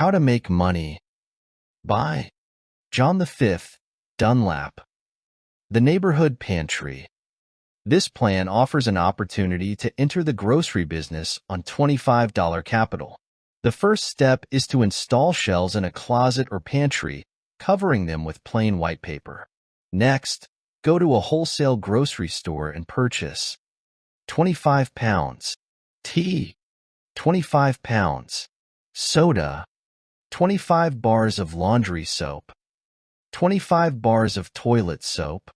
How to Make Money by John V. Dunlap. The Neighborhood Pantry. This plan offers an opportunity to enter the grocery business on $25 capital. The first step is to install shelves in a closet or pantry, covering them with plain white paper. Next, go to a wholesale grocery store and purchase 25 pounds tea, 25 pounds soda, 25 bars of laundry soap, 25 bars of toilet soap,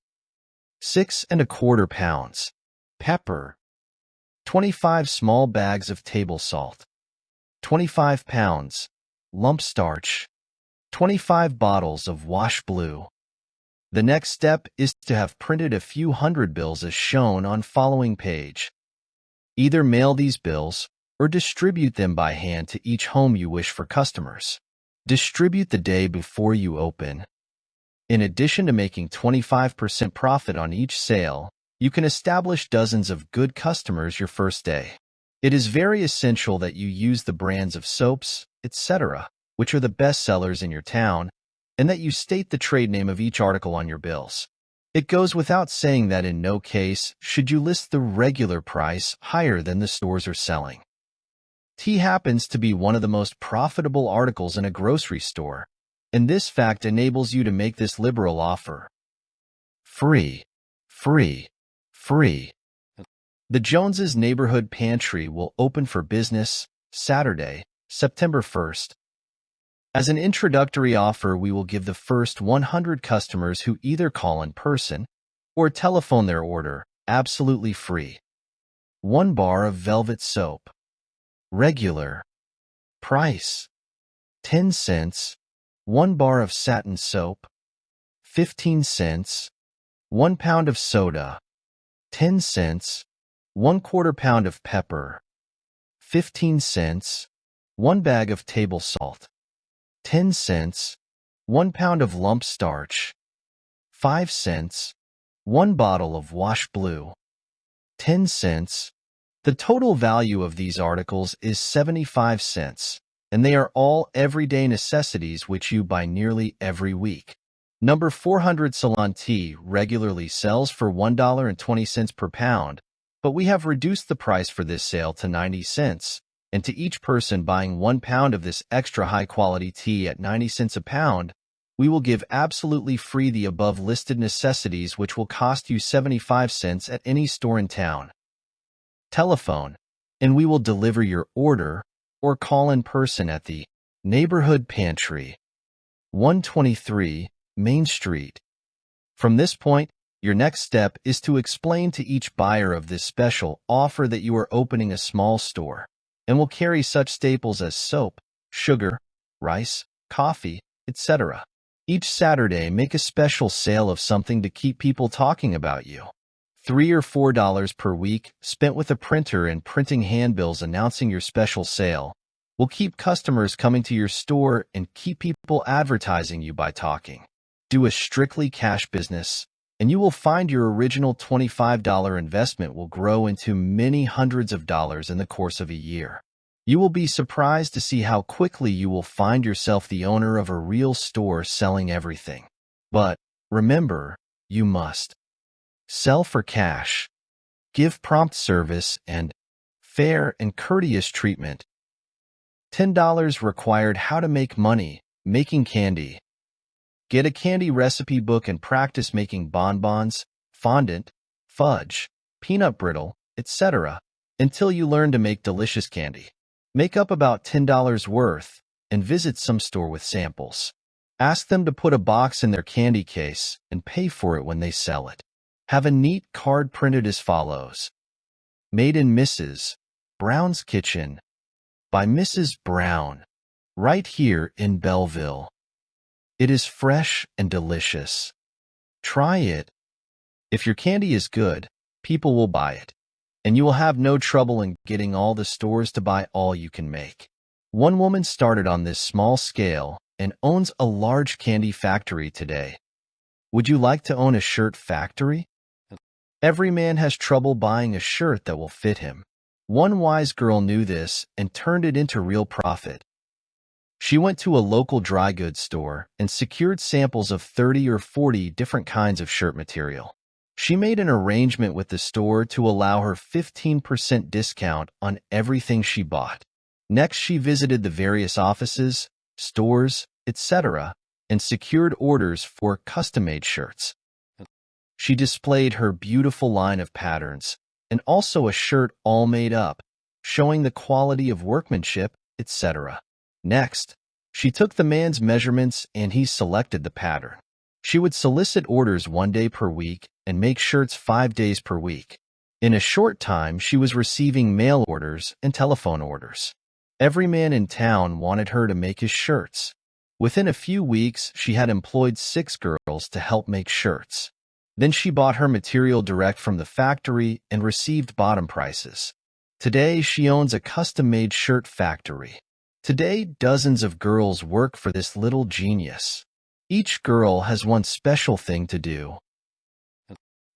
6¼ pounds pepper, 25 small bags of table salt, 25 pounds lump starch, 25 bottles of wash blue. The next step is to have printed a few hundred bills as shown on following page. Either mail these bills or distribute them by hand to each home you wish for customers. Distribute the day before you open. In addition to making 25% profit on each sale, you can establish dozens of good customers your first day. It is very essential that you use the brands of soaps, etc., which are the best sellers in your town, and that you state the trade name of each article on your bills. It goes without saying that in no case should you list the regular price higher than the stores are selling. Tea happens to be one of the most profitable articles in a grocery store, and this fact enables you to make this liberal offer. Free, free, free. The Joneses Neighborhood Pantry will open for business Saturday, September 1st. As an introductory offer, we will give the first 100 customers who either call in person or telephone their order absolutely free. 1 bar of velvet soap. Regular. Price: 10 cents. 1 bar of satin soap. 15 cents. 1 pound of soda. 10 cents. 1/4 pound of pepper. 15 cents. 1 bag of table salt. 10 cents. 1 pound of lump starch. 5 cents. 1 bottle of wash blue. 10 cents. The total value of these articles is 75 cents, and they are all everyday necessities which you buy nearly every week. Number 400 Ceylon tea regularly sells for $1.20 per pound, but we have reduced the price for this sale to 90 cents, and to each person buying 1 pound of this extra high-quality tea at 90 cents a pound, we will give absolutely free the above-listed necessities which will cost you 75 cents at any store in town. Telephone, and we will deliver your order, or call in person at the Neighborhood Pantry, 123 Main Street. From this point, your next step is to explain to each buyer of this special offer that you are opening a small store and will carry such staples as soap, sugar, rice, coffee, etc. Each Saturday, make a special sale of something to keep people talking about you. $3 or $4 per week spent with a printer and printing handbills announcing your special sale will keep customers coming to your store and keep people advertising you by talking. Do a strictly cash business, and you will find your original $25 investment will grow into many hundreds of dollars in the course of a year. You will be surprised to see how quickly you will find yourself the owner of a real store selling everything. But remember, you must sell for cash, give prompt service, and fair and courteous treatment. $10 required. How to make money making candy. Get a candy recipe book and practice making bonbons, fondant, fudge, peanut brittle, etc. until you learn to make delicious candy. Make up about $10 worth and visit some store with samples. Ask them to put a box in their candy case and pay for it when they sell it. Have a neat card printed as follows. Made in Mrs. Brown's Kitchen by Mrs. Brown, right here in Belleville. It is fresh and delicious. Try it. If your candy is good, people will buy it, and you will have no trouble in getting all the stores to buy all you can make. One woman started on this small scale and owns a large candy factory today. Would you like to own a shirt factory? Every man has trouble buying a shirt that will fit him. One wise girl knew this and turned it into real profit. She went to a local dry goods store and secured samples of 30 or 40 different kinds of shirt material. She made an arrangement with the store to allow her 15% discount on everything she bought. Next, she visited the various offices, stores, etc., and secured orders for custom-made shirts. She displayed her beautiful line of patterns and also a shirt all made up, showing the quality of workmanship, etc. Next, she took the man's measurements and he selected the pattern. She would solicit orders 1 day per week and make shirts 5 days per week. In a short time, she was receiving mail orders and telephone orders. Every man in town wanted her to make his shirts. Within a few weeks, she had employed 6 girls to help make shirts. Then she bought her material direct from the factory and received bottom prices. Today, she owns a custom-made shirt factory. Today, dozens of girls work for this little genius. Each girl has one special thing to do.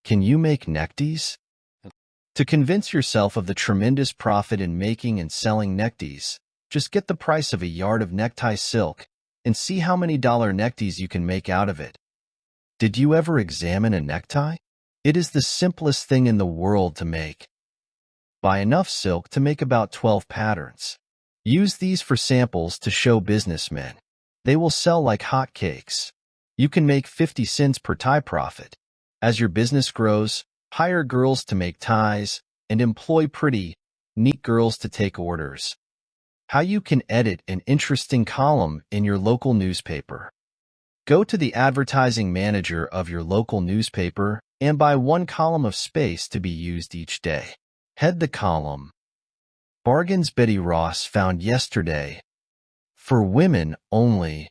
Can you make neckties? To convince yourself of the tremendous profit in making and selling neckties, just get the price of a yard of necktie silk and see how many dollar neckties you can make out of it. Did you ever examine a necktie? It is the simplest thing in the world to make. Buy enough silk to make about 12 patterns. Use these for samples to show businessmen. They will sell like hotcakes. You can make 50 cents per tie profit. As your business grows, hire girls to make ties and employ pretty, neat girls to take orders. How you can edit an interesting column in your local newspaper. Go to the advertising manager of your local newspaper and buy 1 column of space to be used each day. Head the column. Bargains Betty Ross found yesterday. For women only.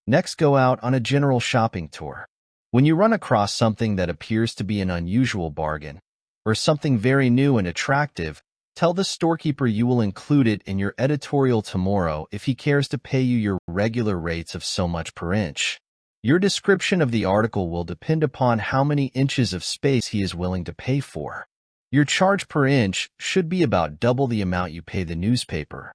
Next, go out on a general shopping tour. When you run across something that appears to be an unusual bargain, or something very new and attractive, tell the storekeeper you will include it in your editorial tomorrow if he cares to pay you your regular rates of so much per inch. Your description of the article will depend upon how many inches of space he is willing to pay for. Your charge per inch should be about double the amount you pay the newspaper.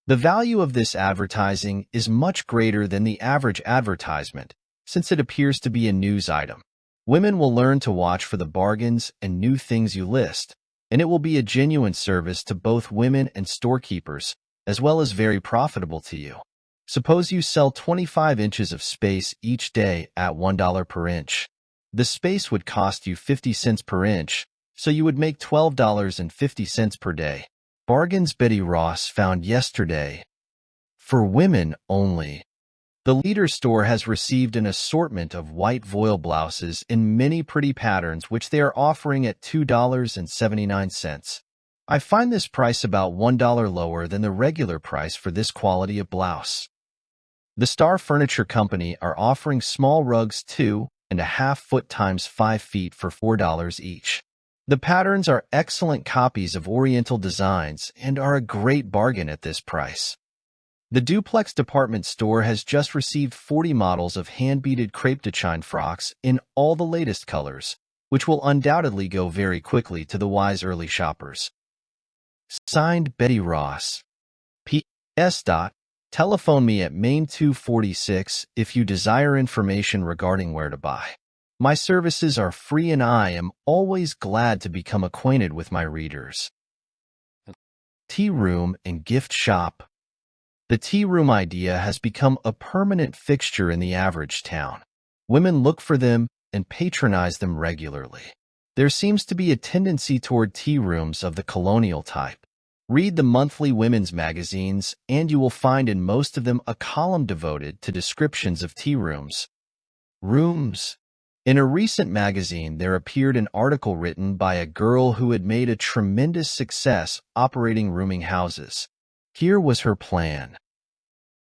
The value of this advertising is much greater than the average advertisement, since it appears to be a news item. Women will learn to watch for the bargains and new things you list, and it will be a genuine service to both women and storekeepers, as well as very profitable to you. Suppose you sell 25 inches of space each day at $1 per inch. The space would cost you 50 cents per inch, so you would make $12.50 per day. Bargains Betty Ross found yesterday. For women only. The Leader store has received an assortment of white voile blouses in many pretty patterns which they are offering at $2.79. I find this price about $1 lower than the regular price for this quality of blouse. The Star Furniture Company are offering small rugs 2.5 foot times 5 feet for $4 each. The patterns are excellent copies of Oriental designs and are a great bargain at this price. The Duplex department store has just received 40 models of hand-beaded crepe de chine frocks in all the latest colors, which will undoubtedly go very quickly to the wise early shoppers. Signed, Betty Ross. P.S. Telephone me at Main 246 if you desire information regarding where to buy. My services are free and I am always glad to become acquainted with my readers. Tea room and gift shop. The tea room idea has become a permanent fixture in the average town. Women look for them and patronize them regularly. There seems to be a tendency toward tea rooms of the colonial type. Read the monthly women's magazines, and you will find in most of them a column devoted to descriptions of tea rooms. Rooms. In a recent magazine, there appeared an article written by a girl who had made a tremendous success operating rooming houses. Here was her plan.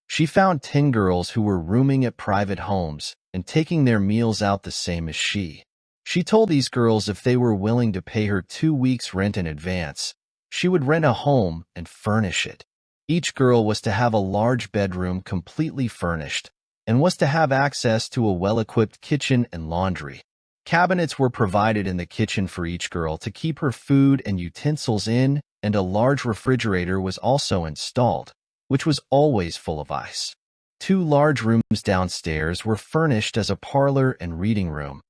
She found 10 girls who were rooming at private homes and taking their meals out the same as she. She told these girls if they were willing to pay her 2 weeks' rent in advance, she would rent a home and furnish it. Each girl was to have a large bedroom completely furnished and was to have access to a well-equipped kitchen and laundry. Cabinets were provided in the kitchen for each girl to keep her food and utensils in, and a large refrigerator was also installed. which was always full of ice. 2 large rooms downstairs were furnished as a parlor and reading room.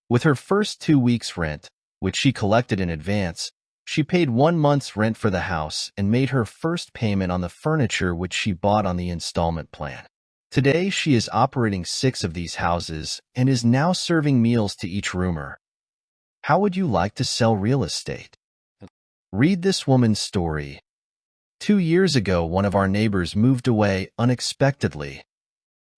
With her first 2 weeks' rent, which she collected in advance, she paid 1 month's rent for the house and made her first payment on the furniture which she bought on the installment plan. Today, she is operating 6 of these houses and is now serving meals to each roomer. How would you like to sell real estate? Read this woman's story. 2 years ago, one of our neighbors moved away unexpectedly,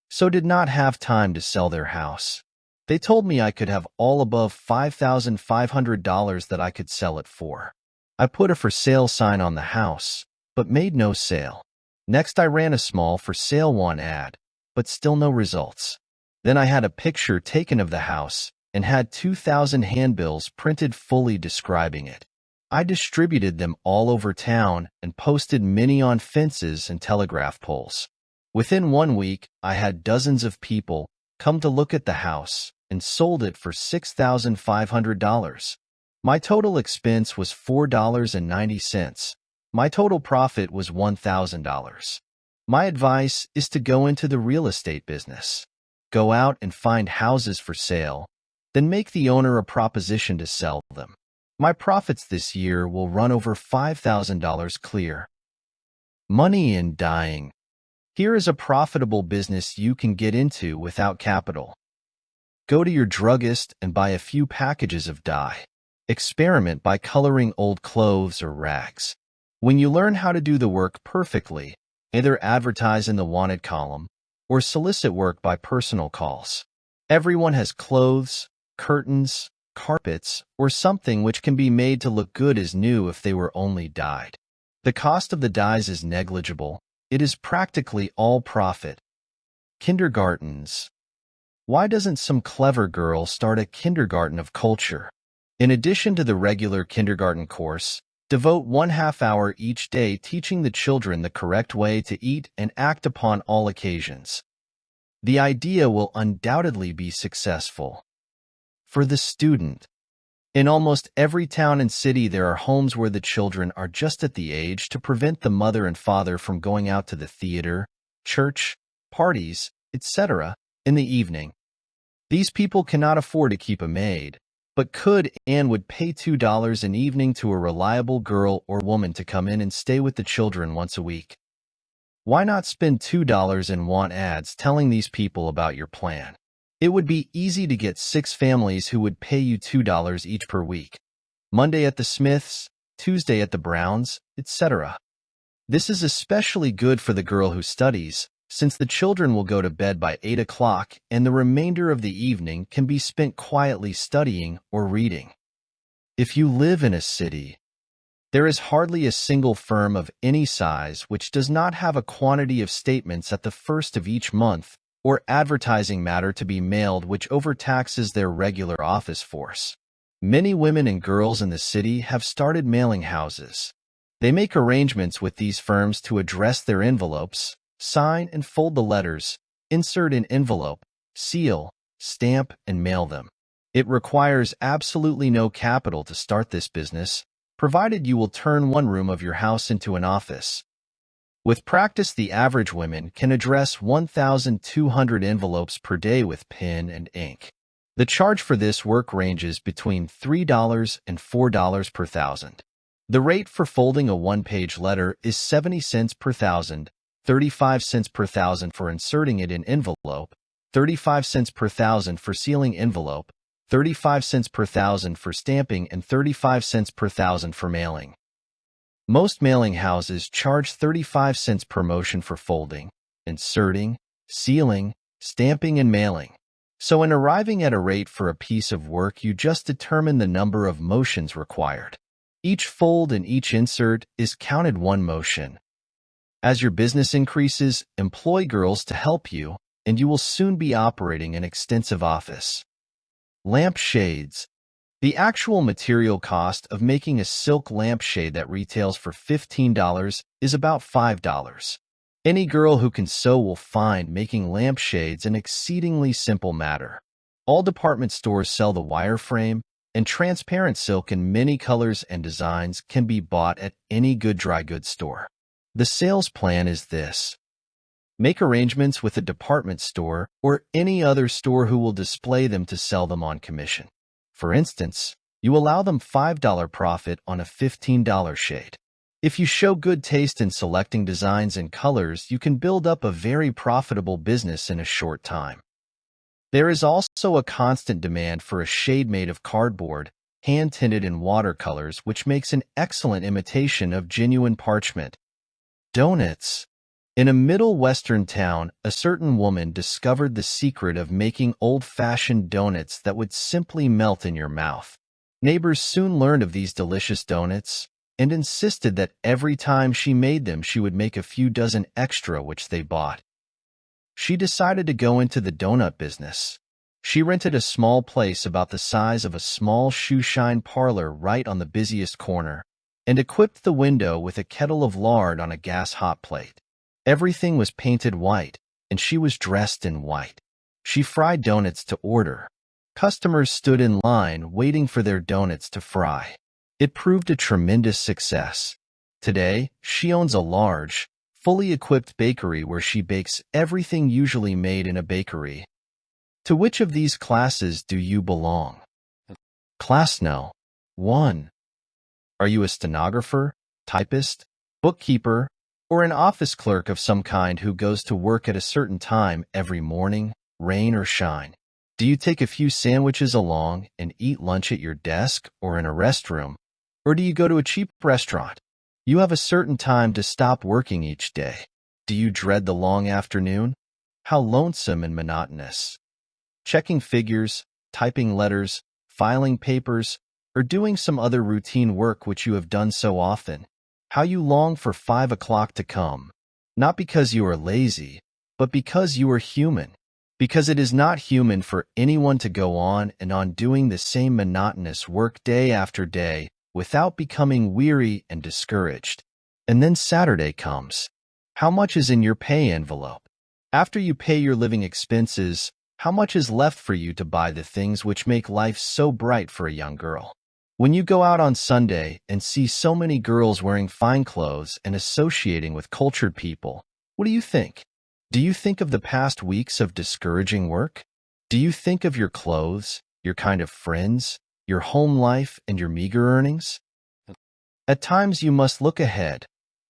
so did not have time to sell their house. They told me I could have all above $5,500 that I could sell it for. I put a for sale sign on the house, but made no sale. Next, I ran a small for sale one ad, but still no results. Then I had a picture taken of the house and had 2,000 handbills printed fully describing it. I distributed them all over town and posted many on fences and telegraph poles. Within 1 week, I had dozens of people come to look at the house and sold it for $6,500. My total expense was $4.90. My total profit was $1,000. My advice is to go into the real estate business. Go out and find houses for sale, then make the owner a proposition to sell them. My profits this year will run over $5,000 clear. Money in dyeing. Here is a profitable business you can get into without capital. Go to your druggist and buy a few packages of dye. Experiment by coloring old clothes or rags. When you learn how to do the work perfectly, either advertise in the wanted column or solicit work by personal calls. Everyone has clothes, curtains, carpets, or something which can be made to look good as new if they were only dyed. The cost of the dyes is negligible. It is practically all profit. Kindergartens. Why doesn't some clever girl start a kindergarten of culture? In addition to the regular kindergarten course, devote 1/2 hour each day teaching the children the correct way to eat and act upon all occasions. The idea will undoubtedly be successful. For the student. In almost every town and city, there are homes where the children are just at the age to prevent the mother and father from going out to the theater, church, parties, etc. in the evening. These people cannot afford to keep a maid, but could and would pay $2 an evening to a reliable girl or woman to come in and stay with the children once a week. Why not spend $2 in want ads telling these people about your plan? It would be easy to get 6 families who would pay you $2 each per week. Monday at the Smiths, Tuesday at the Browns, etc. This is especially good for the girl who studies, since the children will go to bed by 8 o'clock and the remainder of the evening can be spent quietly studying or reading. If you live in a city, there is hardly a single firm of any size which does not have a quantity of statements at the first of each month or advertising matter to be mailed which overtaxes their regular office force. Many women and girls in the city have started mailing houses. They make arrangements with these firms to address their envelopes, sign and fold the letters, insert an envelope, seal, stamp, and mail them. It requires absolutely no capital to start this business, provided you will turn one room of your house into an office. With practice, the average woman can address 1,200 envelopes per day with pen and ink. The charge for this work ranges between $3 and $4 per thousand. The rate for folding a one-page letter is 70 cents per thousand, 35 cents per thousand for inserting it in envelope, 35 cents per thousand for sealing envelope, 35 cents per thousand for stamping, and 35 cents per thousand for mailing. Most mailing houses charge 35 cents per motion for folding, inserting, sealing, stamping, and mailing. So in arriving at a rate for a piece of work, you just determine the number of motions required. Each fold and each insert is counted one motion. As your business increases, employ girls to help you, and you will soon be operating an extensive office. Lamp shades. The actual material cost of making a silk lampshade that retails for $15 is about $5. Any girl who can sew will find making lampshades an exceedingly simple matter. All department stores sell the wireframe, and transparent silk in many colors and designs can be bought at any good dry goods store. The sales plan is this. Make arrangements with a department store or any other store who will display them to sell them on commission. For instance, you allow them $5 profit on a $15 shade. If you show good taste in selecting designs and colors, you can build up a very profitable business in a short time. There is also a constant demand for a shade made of cardboard, hand-tinted in watercolors, which makes an excellent imitation of genuine parchment. Donuts. In a Middle Western town, a certain woman discovered the secret of making old-fashioned donuts that would simply melt in your mouth. Neighbors soon learned of these delicious donuts and insisted that every time she made them, she would make a few dozen extra which they bought. She decided to go into the donut business. She rented a small place about the size of a small shoeshine parlor right on the busiest corner and equipped the window with a kettle of lard on a gas hot plate. Everything was painted white, and she was dressed in white. She fried donuts to order. Customers stood in line waiting for their donuts to fry. It proved a tremendous success. Today, she owns a large, fully equipped bakery where she bakes everything usually made in a bakery. To which of these classes do you belong? Class No. 1. Are you a stenographer, typist, bookkeeper, or an office clerk of some kind who goes to work at a certain time every morning, rain or shine? Do you take a few sandwiches along and eat lunch at your desk or in a restroom? Or do you go to a cheap restaurant? You have a certain time to stop working each day. Do you dread the long afternoon? How lonesome and monotonous. Checking figures, typing letters, filing papers, or doing some other routine work which you have done so often. How you long for 5 o'clock to come, not because you are lazy, but because you are human. Because it is not human for anyone to go on and on doing the same monotonous work day after day without becoming weary and discouraged. And then Saturday comes. How much is in your pay envelope? After you pay your living expenses, how much is left for you to buy the things which make life so bright for a young girl? When you go out on Sunday and see so many girls wearing fine clothes and associating with cultured people, what do you think? Do you think of the past weeks of discouraging work? Do you think of your clothes, your kind of friends, your home life, and your meager earnings? At times you must look ahead,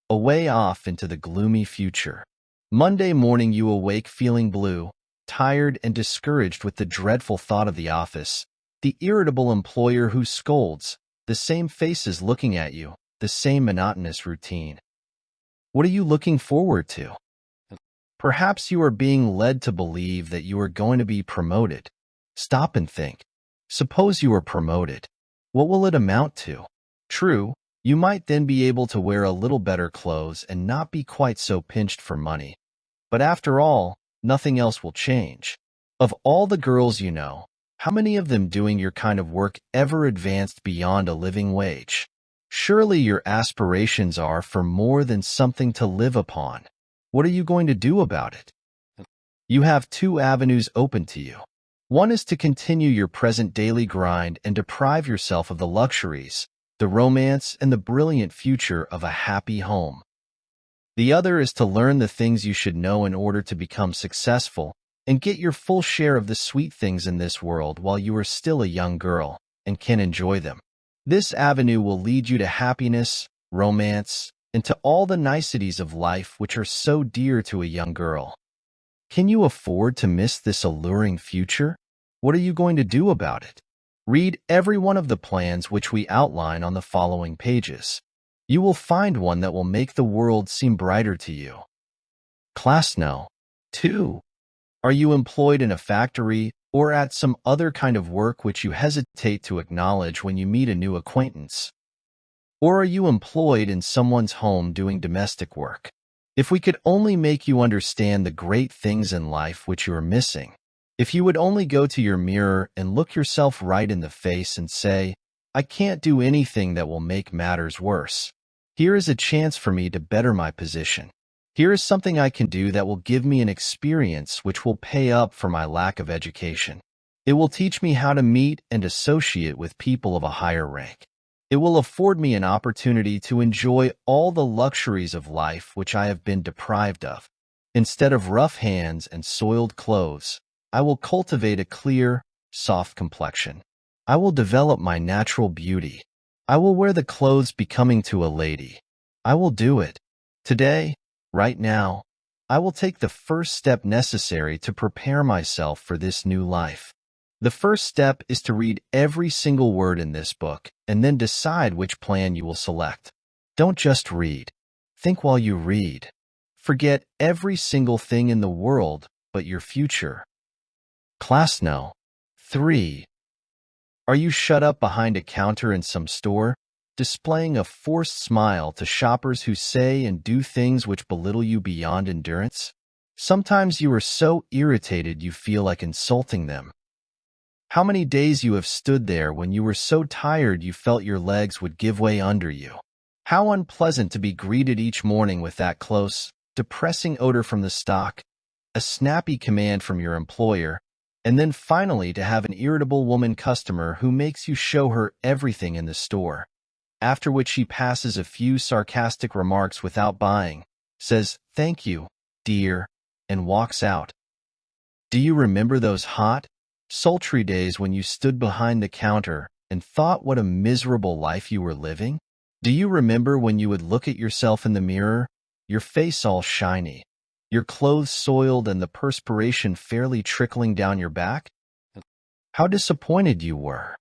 away off into the gloomy future. Monday morning you awake feeling blue, tired and discouraged with the dreadful thought of the office, the irritable employer who scolds, the same faces looking at you, the same monotonous routine. What are you looking forward to? Perhaps you are being led to believe that you are going to be promoted. Stop and think. Suppose you are promoted. What will it amount to? True, you might then be able to wear a little better clothes and not be quite so pinched for money. But after all, nothing else will change. Of all the girls you know, how many of them doing your kind of work ever advanced beyond a living wage? Surely your aspirations are for more than something to live upon. What are you going to do about it? You have 2 avenues open to you. One is to continue your present daily grind and deprive yourself of the luxuries, the romance, and the brilliant future of a happy home. The other is to learn the things you should know in order to become successful and get your full share of the sweet things in this world while you are still a young girl and can enjoy them. This avenue will lead you to happiness, romance, and to all the niceties of life which are so dear to a young girl. Can you afford to miss this alluring future? What are you going to do about it? Read every one of the plans which we outline on the following pages. You will find one that will make the world seem brighter to you. Class No. 2. Are you employed in a factory or at some other kind of work which you hesitate to acknowledge when you meet a new acquaintance? Or are you employed in someone's home doing domestic work? If we could only make you understand the great things in life which you are missing, if you would only go to your mirror and look yourself right in the face and say, I can't do anything that will make matters worse. Here is a chance for me to better my position. Here is something I can do that will give me an experience which will pay up for my lack of education. It will teach me how to meet and associate with people of a higher rank. It will afford me an opportunity to enjoy all the luxuries of life which I have been deprived of. Instead of rough hands and soiled clothes, I will cultivate a clear, soft complexion. I will develop my natural beauty. I will wear the clothes becoming to a lady. I will do it. Today, right now, I will take the first step necessary to prepare myself for this new life. The first step is to read every single word in this book and then decide which plan you will select. Don't just read. Think while you read. Forget every single thing in the world but your future. Class No. 3. Are you shut up behind a counter in some store, displaying a forced smile to shoppers who say and do things which belittle you beyond endurance? Sometimes you are so irritated you feel like insulting them. How many days you have stood there when you were so tired you felt your legs would give way under you? How unpleasant to be greeted each morning with that close, depressing odor from the stock, a snappy command from your employer, and then finally to have an irritable woman customer who makes you show her everything in the store, after which she passes a few sarcastic remarks without buying, says, "Thank you, dear," and walks out. Do you remember those hot, sultry days when you stood behind the counter and thought what a miserable life you were living? Do you remember when you would look at yourself in the mirror, your face all shiny, your clothes soiled and the perspiration fairly trickling down your back? How disappointed you were.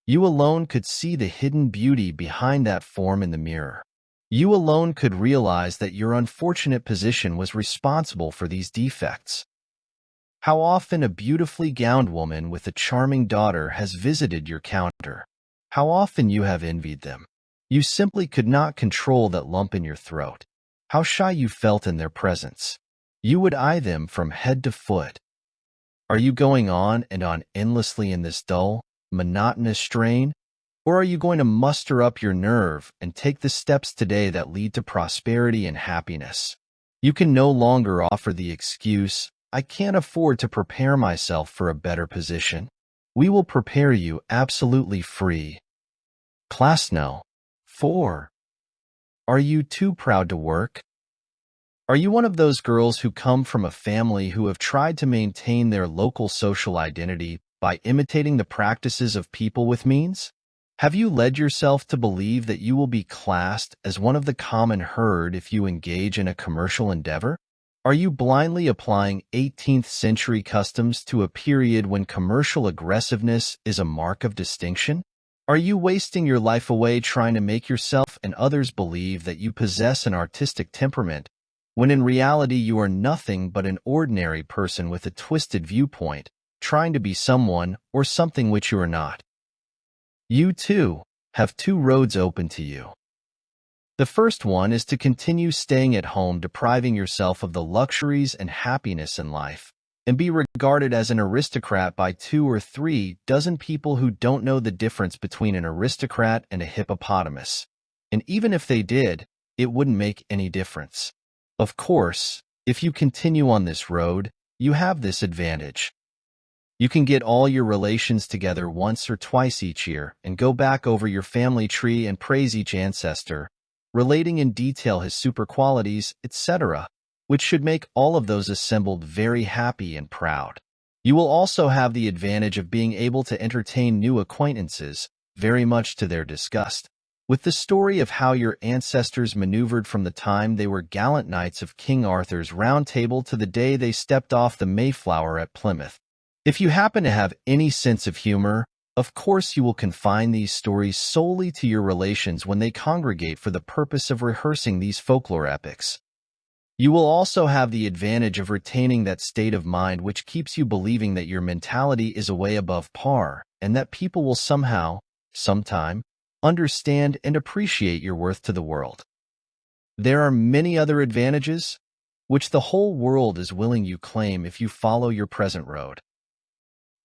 You alone could see the hidden beauty behind that form in the mirror. You alone could realize that your unfortunate position was responsible for these defects. How often a beautifully gowned woman with a charming daughter has visited your counter. How often you have envied them. You simply could not control that lump in your throat. How shy you felt in their presence. You would eye them from head to foot. Are you going on and on endlessly in this dull, monotonous strain? Or are you going to muster up your nerve and take the steps today that lead to prosperity and happiness? You can no longer offer the excuse, "I can't afford to prepare myself for a better position." We will prepare you absolutely free. Class No. 4. Are you too proud to work? Are you one of those girls who come from a family who have tried to maintain their local social identity by imitating the practices of people with means? Have you led yourself to believe that you will be classed as one of the common herd if you engage in a commercial endeavor? Are you blindly applying 18th century customs to a period when commercial aggressiveness is a mark of distinction? Are you wasting your life away trying to make yourself and others believe that you possess an artistic temperament, when in reality you are nothing but an ordinary person with a twisted viewpoint, trying to be someone or something which you are not? You, too, have two roads open to you. The first one is to continue staying at home, depriving yourself of the luxuries and happiness in life, and be regarded as an aristocrat by 2 or 3 dozen people who don't know the difference between an aristocrat and a hippopotamus. And even if they did, it wouldn't make any difference. Of course, if you continue on this road, you have this advantage. You can get all your relations together once or twice each year and go back over your family tree and praise each ancestor, relating in detail his super qualities, etc., which should make all of those assembled very happy and proud. You will also have the advantage of being able to entertain new acquaintances, very much to their disgust, with the story of how your ancestors maneuvered from the time they were gallant knights of King Arthur's Round Table to the day they stepped off the Mayflower at Plymouth. If you happen to have any sense of humor, of course you will confine these stories solely to your relations when they congregate for the purpose of rehearsing these folklore epics. You will also have the advantage of retaining that state of mind which keeps you believing that your mentality is way above par, and that people will somehow, sometime, understand and appreciate your worth to the world. There are many other advantages, which the whole world is willing you claim if you follow your present road.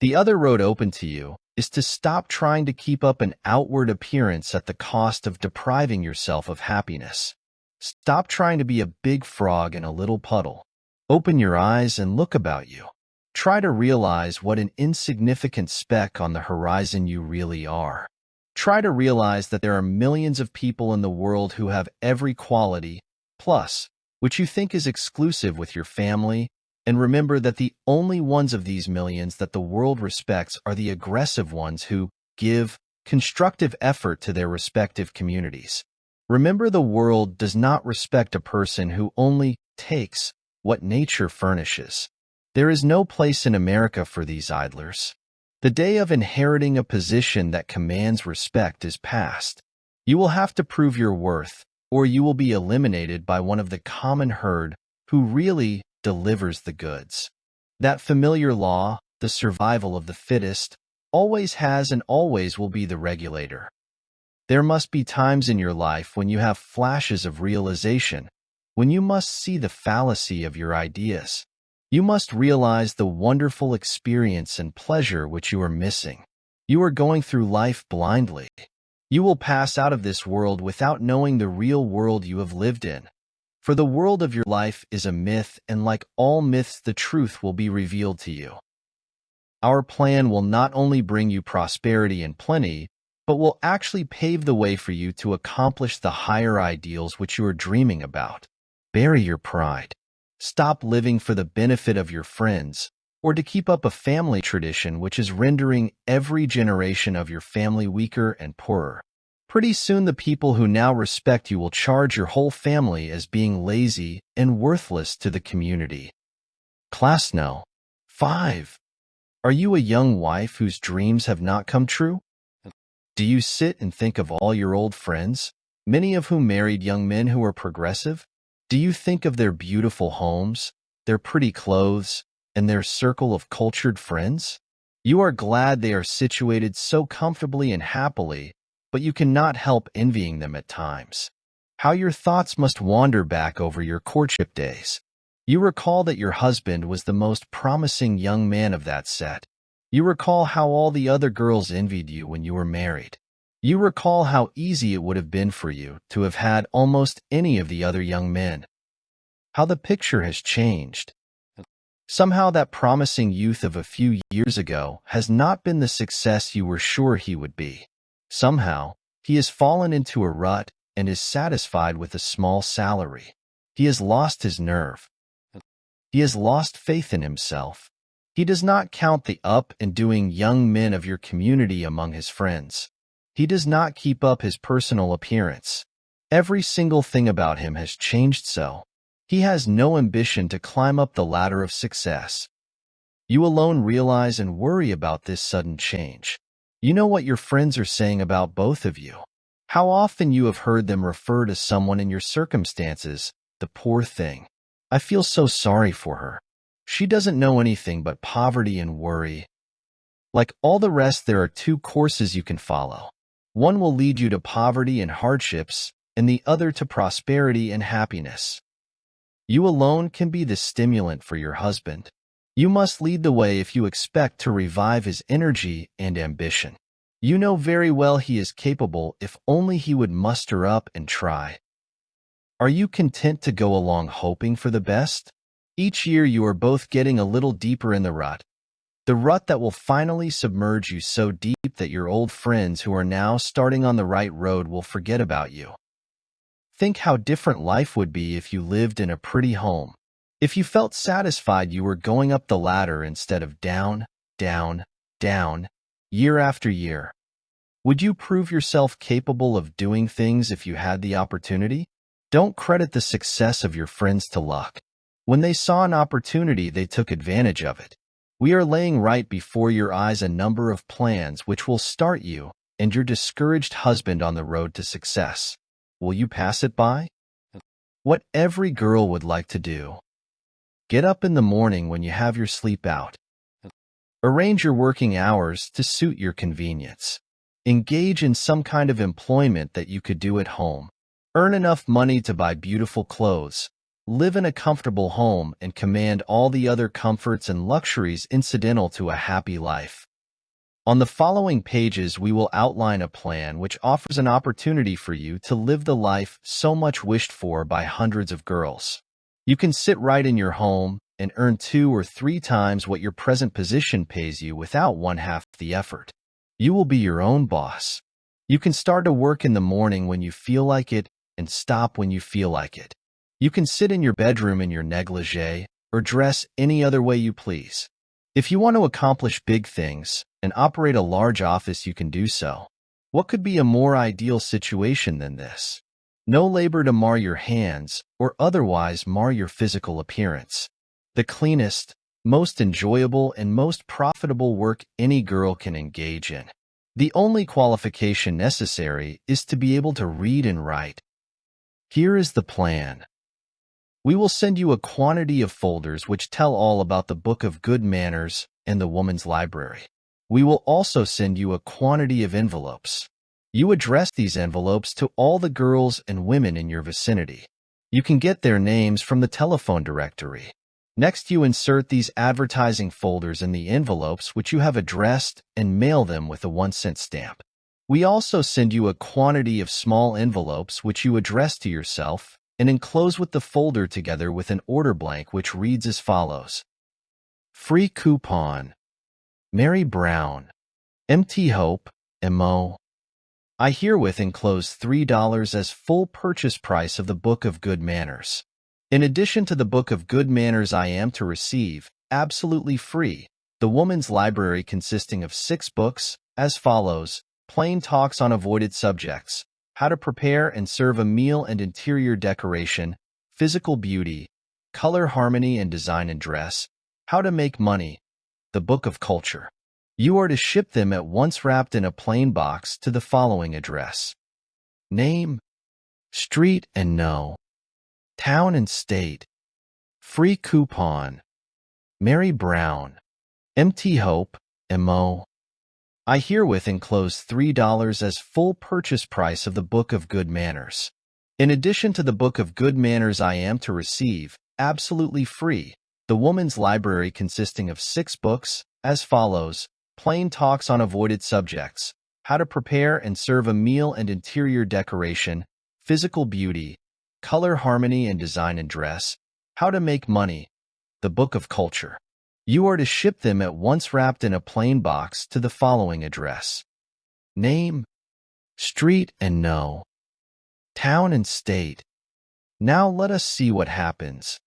The other road open to you is to stop trying to keep up an outward appearance at the cost of depriving yourself of happiness. Stop trying to be a big frog in a little puddle. Open your eyes and look about you. Try to realize what an insignificant speck on the horizon you really are. Try to realize that there are millions of people in the world who have every quality, plus, which you think is exclusive with your family, and remember that the only ones of these millions that the world respects are the aggressive ones who give constructive effort to their respective communities. Remember, the world does not respect a person who only takes what nature furnishes. There is no place in America for these idlers. The day of inheriting a position that commands respect is past. You will have to prove your worth, or you will be eliminated by one of the common herd who really delivers the goods. That familiar law, the survival of the fittest, always has and always will be the regulator. There must be times in your life when you have flashes of realization, when you must see the fallacy of your ideas. You must realize the wonderful experience and pleasure which you are missing. You are going through life blindly. You will pass out of this world without knowing the real world you have lived in. For the world of your life is a myth, and like all myths, the truth will be revealed to you. Our plan will not only bring you prosperity and plenty, but will actually pave the way for you to accomplish the higher ideals which you are dreaming about. Bury your pride. Stop living for the benefit of your friends, or to keep up a family tradition which is rendering every generation of your family weaker and poorer. Pretty soon the people who now respect you will charge your whole family as being lazy and worthless to the community. Class No. 5. Are you a young wife whose dreams have not come true? Do you sit and think of all your old friends, many of whom married young men who are progressive? Do you think of their beautiful homes, their pretty clothes, and their circle of cultured friends? You are glad they are situated so comfortably and happily, but you cannot help envying them at times. How your thoughts must wander back over your courtship days. You recall that your husband was the most promising young man of that set. You recall how all the other girls envied you when you were married. You recall how easy it would have been for you to have had almost any of the other young men. How the picture has changed. Somehow that promising youth of a few years ago has not been the success you were sure he would be. Somehow, he has fallen into a rut and is satisfied with a small salary. He has lost his nerve. He has lost faith in himself. He does not count the up and doing young men of your community among his friends. He does not keep up his personal appearance. Every single thing about him has changed so. He has no ambition to climb up the ladder of success. You alone realize and worry about this sudden change. You know what your friends are saying about both of you. How often you have heard them refer to someone in your circumstances, the poor thing. I feel so sorry for her. She doesn't know anything but poverty and worry. Like all the rest, there are two courses you can follow. One will lead you to poverty and hardships, and the other to prosperity and happiness. You alone can be the stimulant for your husband. You must lead the way if you expect to revive his energy and ambition. You know very well he is capable if only he would muster up and try. Are you content to go along hoping for the best? Each year you are both getting a little deeper in the rut that will finally submerge you so deep that your old friends who are now starting on the right road will forget about you. Think how different life would be if you lived in a pretty home. If you felt satisfied you were going up the ladder instead of down, down, down, year after year. Would you prove yourself capable of doing things if you had the opportunity? Don't credit the success of your friends to luck. When they saw an opportunity, they took advantage of it. We are laying right before your eyes a number of plans which will start you and your discouraged husband on the road to success. Will you pass it by? What every girl would like to do. Get up in the morning when you have your sleep out. Arrange your working hours to suit your convenience. Engage in some kind of employment that you could do at home. Earn enough money to buy beautiful clothes. Live in a comfortable home and command all the other comforts and luxuries incidental to a happy life. On the following pages, we will outline a plan which offers an opportunity for you to live the life so much wished for by hundreds of girls. You can sit right in your home and earn 2 or 3 times what your present position pays you without 1/2 the effort. You will be your own boss. You can start to work in the morning when you feel like it and stop when you feel like it. You can sit in your bedroom in your negligee or dress any other way you please. If you want to accomplish big things and operate a large office, you can do so. What could be a more ideal situation than this? No labor to mar your hands or otherwise mar your physical appearance. The cleanest, most enjoyable, and most profitable work any girl can engage in. The only qualification necessary is to be able to read and write. Here is the plan. We will send you a quantity of folders which tell all about the Book of Good Manners and the Woman's Library. We will also send you a quantity of envelopes. You address these envelopes to all the girls and women in your vicinity. You can get their names from the telephone directory. Next, you insert these advertising folders in the envelopes which you have addressed and mail them with a 1-cent stamp. We also send you a quantity of small envelopes which you address to yourself and enclose with the folder together with an order blank which reads as follows. Free coupon. Mary Brown. MT Hope, M.O. I herewith enclose $3 as full purchase price of the Book of Good Manners. In addition to the Book of Good Manners, I am to receive, absolutely free, the Woman's Library consisting of 6 books, as follows: Plain Talks on Avoided Subjects, How to Prepare and Serve a Meal and Interior Decoration, Physical Beauty, Color Harmony and Design and Dress, How to Make Money, the Book of Culture. You are to ship them at once wrapped in a plain box to the following address. Name, street and no, town and state. Free coupon. Mary Brown. MT Hope, M.O. I herewith enclose $3 as full purchase price of the Book of Good Manners. In addition to the Book of Good Manners, I am to receive, absolutely free, the Woman's Library consisting of 6 books, as follows: Plain Talks on Avoided Subjects, How to Prepare and Serve a Meal and Interior Decoration, Physical Beauty, Color Harmony and Design and Dress, How to Make Money, the Book of Culture. You are to ship them at once wrapped in a plain box to the following address. Name, street and no, town and state. Now let us see what happens.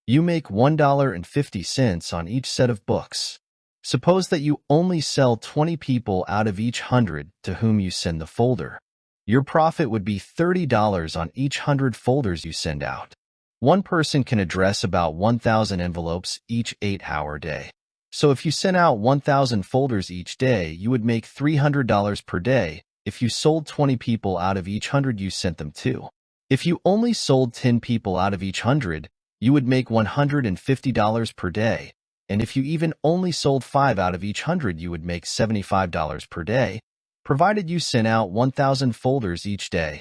You make $1.50 on each set of books. Suppose that you only sell 20 people out of each 100 to whom you send the folder. Your profit would be $30 on each 100 folders you send out. One person can address about 1,000 envelopes each 8-hour day. So if you sent out 1,000 folders each day, you would make $300 per day if you sold 20 people out of each 100 you sent them to. If you only sold 10 people out of each 100, you would make $150 per day. And if you even only sold 5 out of each 100, you would make $75 per day, provided you sent out 1,000 folders each day.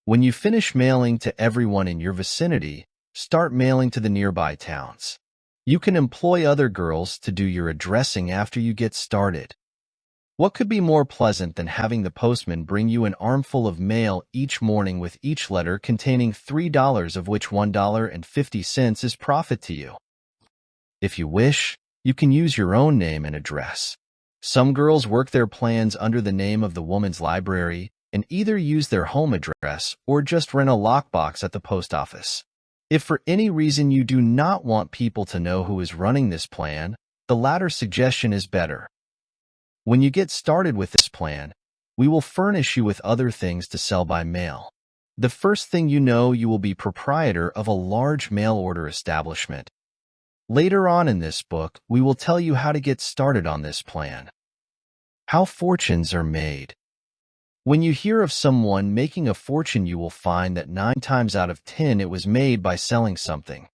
When you finish mailing to everyone in your vicinity, start mailing to the nearby towns. You can employ other girls to do your addressing after you get started. What could be more pleasant than having the postman bring you an armful of mail each morning with each letter containing $3, of which $1.50 is profit to you? If you wish, you can use your own name and address. Some girls work their plans under the name of the Woman's Library and either use their home address or just rent a lockbox at the post office. If for any reason you do not want people to know who is running this plan, the latter suggestion is better. When you get started with this plan, we will furnish you with other things to sell by mail. The first thing you know, you will be proprietor of a large mail order establishment. Later on in this book, we will tell you how to get started on this plan. How fortunes are made. When you hear of someone making a fortune, you will find that 9 times out of 10 it was made by selling something.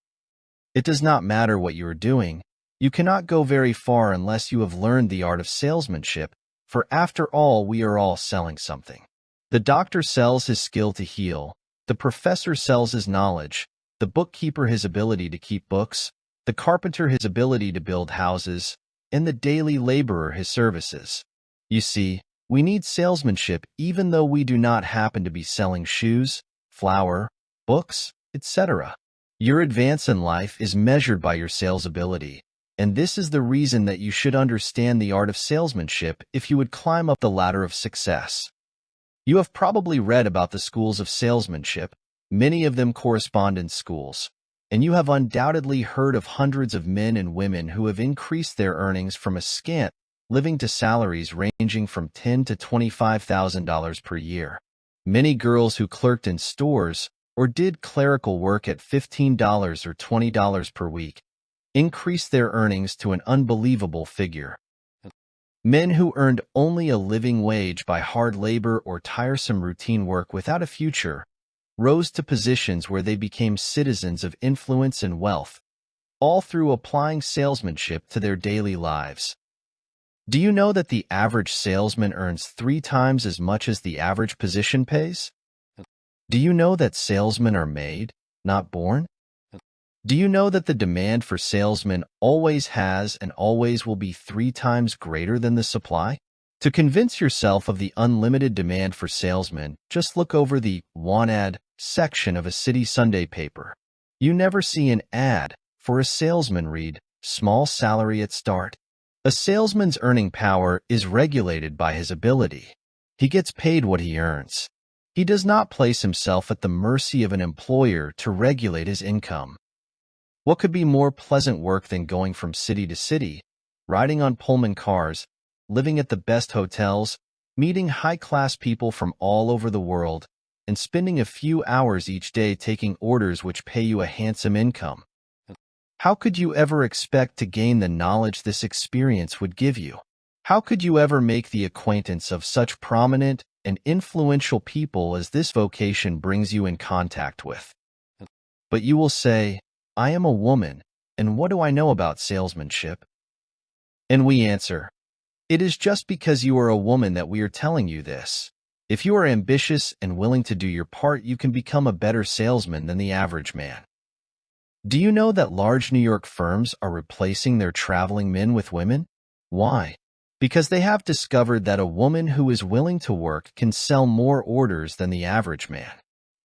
It does not matter what you are doing. You cannot go very far unless you have learned the art of salesmanship, for after all, we are all selling something. The doctor sells his skill to heal, the professor sells his knowledge, the bookkeeper his ability to keep books, the carpenter his ability to build houses, and the daily laborer his services. You see, we need salesmanship even though we do not happen to be selling shoes, flour, books, etc. Your advance in life is measured by your sales ability, and this is the reason that you should understand the art of salesmanship if you would climb up the ladder of success. You have probably read about the schools of salesmanship, many of them correspondence schools, and you have undoubtedly heard of hundreds of men and women who have increased their earnings from a scant living to salaries ranging from $10,000 to $25,000 per year. Many girls who clerked in stores or did clerical work at $15 or $20 per week increased their earnings to an unbelievable figure. Men who earned only a living wage by hard labor or tiresome routine work without a future rose to positions where they became citizens of influence and wealth, all through applying salesmanship to their daily lives. Do you know that the average salesman earns 3 times as much as the average position pays? Do you know that salesmen are made, not born? Do you know that the demand for salesmen always has and always will be 3 times greater than the supply? To convince yourself of the unlimited demand for salesmen, just look over the want ad section of a city Sunday paper. You never see an ad for a salesman read, "Small salary at start." A salesman's earning power is regulated by his ability. He gets paid what he earns. He does not place himself at the mercy of an employer to regulate his income. What could be more pleasant work than going from city to city, riding on Pullman cars, living at the best hotels, meeting high-class people from all over the world, and spending a few hours each day taking orders which pay you a handsome income? How could you ever expect to gain the knowledge this experience would give you? How could you ever make the acquaintance of such prominent and influential people as this vocation brings you in contact with? But you will say, "I am a woman, and what do I know about salesmanship?" And we answer, it is just because you are a woman that we are telling you this. If you are ambitious and willing to do your part, you can become a better salesman than the average man. Do you know that large New York firms are replacing their traveling men with women? Why? Because they have discovered that a woman who is willing to work can sell more orders than the average man.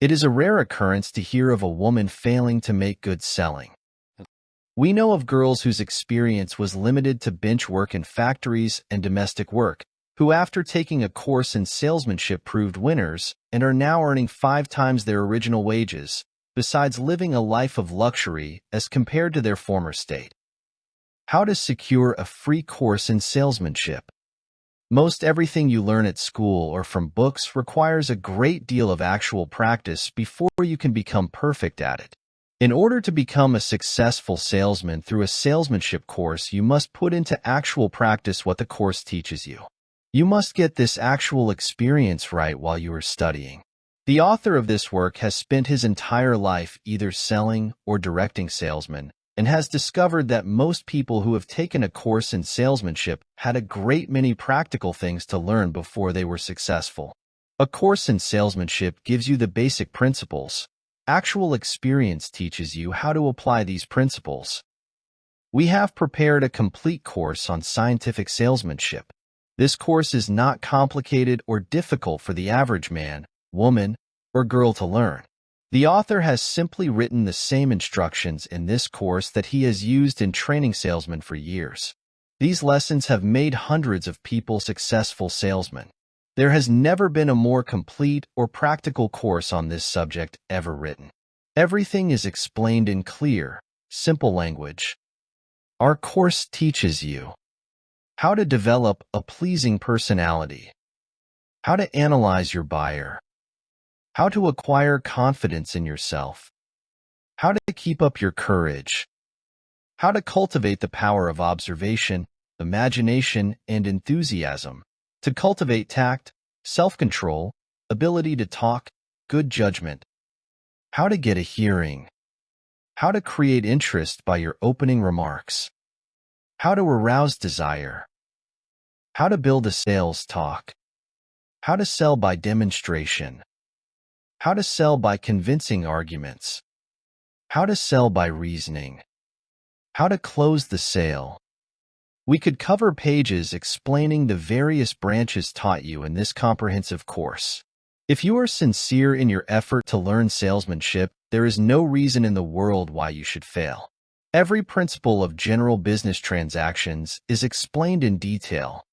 It is a rare occurrence to hear of a woman failing to make good selling. We know of girls whose experience was limited to bench work in factories and domestic work, who after taking a course in salesmanship proved winners and are now earning 5 times their original wages, besides living a life of luxury as compared to their former state. How to secure a free course in salesmanship. Most everything you learn at school or from books requires a great deal of actual practice before you can become perfect at it. In order to become a successful salesman through a salesmanship course, you must put into actual practice what the course teaches you. You must get this actual experience right while you are studying. The author of this work has spent his entire life either selling or directing salesmen, and has discovered that most people who have taken a course in salesmanship had a great many practical things to learn before they were successful. A course in salesmanship gives you the basic principles. Actual experience teaches you how to apply these principles. We have prepared a complete course on scientific salesmanship. This course is not complicated or difficult for the average man, woman, or girl to learn. The author has simply written the same instructions in this course that he has used in training salesmen for years. These lessons have made hundreds of people successful salesmen. There has never been a more complete or practical course on this subject ever written. Everything is explained in clear, simple language. Our course teaches you how to develop a pleasing personality, how to analyze your buyer, how to acquire confidence in yourself, how to keep up your courage, how to cultivate the power of observation, imagination, and enthusiasm, to cultivate tact, self-control, ability to talk, good judgment, how to get a hearing, how to create interest by your opening remarks, how to arouse desire, how to build a sales talk, how to sell by demonstration, how to sell by convincing arguments, how to sell by reasoning, how to close the sale. We could cover pages explaining the various branches taught you in this comprehensive course. If you are sincere in your effort to learn salesmanship, there is no reason in the world why you should fail. Every principle of general business transactions is explained in detail.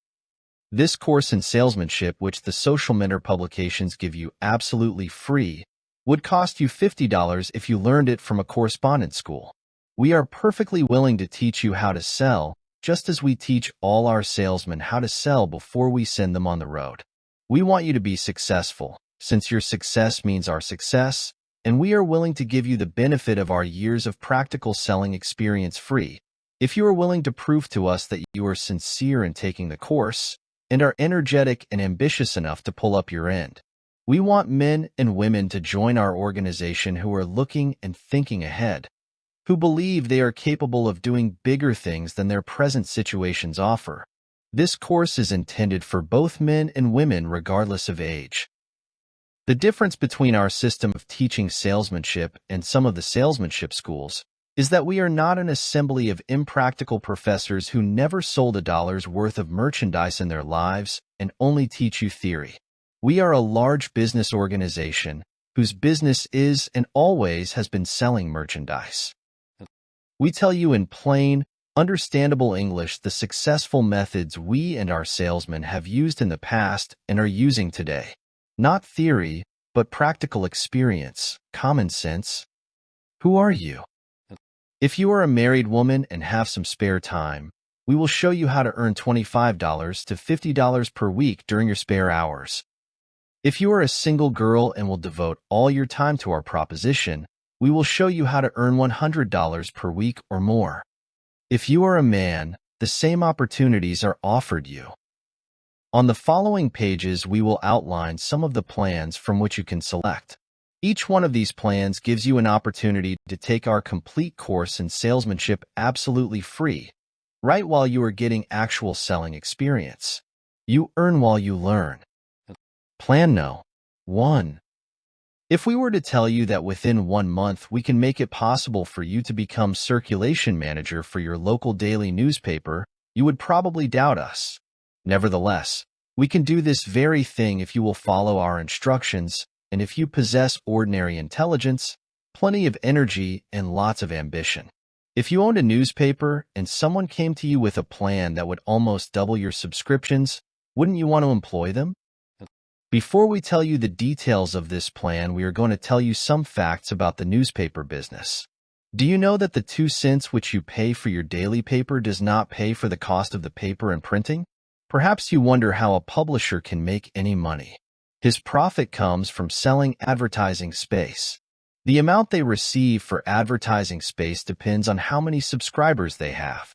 This course in salesmanship, which the Social Mentor publications give you absolutely free, would cost you $50 if you learned it from a correspondence school. We are perfectly willing to teach you how to sell, just as we teach all our salesmen how to sell before we send them on the road. We want you to be successful, since your success means our success, and we are willing to give you the benefit of our years of practical selling experience free, if you are willing to prove to us that you are sincere in taking the course and are energetic and ambitious enough to pull up your end. We want men and women to join our organization who are looking and thinking ahead, who believe they are capable of doing bigger things than their present situations offer. This course is intended for both men and women regardless of age. The difference between our system of teaching salesmanship and some of the salesmanship schools is that we are not an assembly of impractical professors who never sold $1's worth of merchandise in their lives and only teach you theory. We are a large business organization whose business is and always has been selling merchandise. We tell you in plain, understandable English the successful methods we and our salesmen have used in the past and are using today. Not theory, but practical experience, common sense. Who are you? If you are a married woman and have some spare time, we will show you how to earn $25 to $50 per week during your spare hours. If you are a single girl and will devote all your time to our proposition, we will show you how to earn $100 per week or more. If you are a man, the same opportunities are offered you. On the following pages, we will outline some of the plans from which you can select. Each one of these plans gives you an opportunity to take our complete course in salesmanship absolutely free, right while you are getting actual selling experience. You earn while you learn. Plan No. 1. If we were to tell you that within 1 month we can make it possible for you to become circulation manager for your local daily newspaper, you would probably doubt us. Nevertheless, we can do this very thing if you will follow our instructions, and if you possess ordinary intelligence, plenty of energy, and lots of ambition. If you owned a newspaper and someone came to you with a plan that would almost double your subscriptions, wouldn't you want to employ them? Before we tell you the details of this plan, we are going to tell you some facts about the newspaper business. Do you know that the 2 cents which you pay for your daily paper does not pay for the cost of the paper and printing? Perhaps you wonder how a publisher can make any money. His profit comes from selling advertising space. The amount they receive for advertising space depends on how many subscribers they have.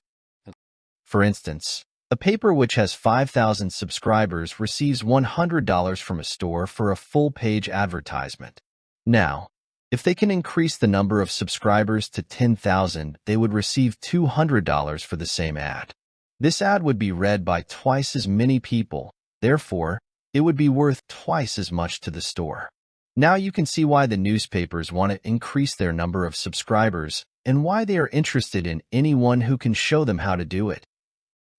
For instance, a paper which has 5,000 subscribers receives $100 from a store for a full-page advertisement. Now, if they can increase the number of subscribers to 10,000, they would receive $200 for the same ad. This ad would be read by twice as many people, therefore, it would be worth twice as much to the store. Now you can see why the newspapers want to increase their number of subscribers and why they are interested in anyone who can show them how to do it.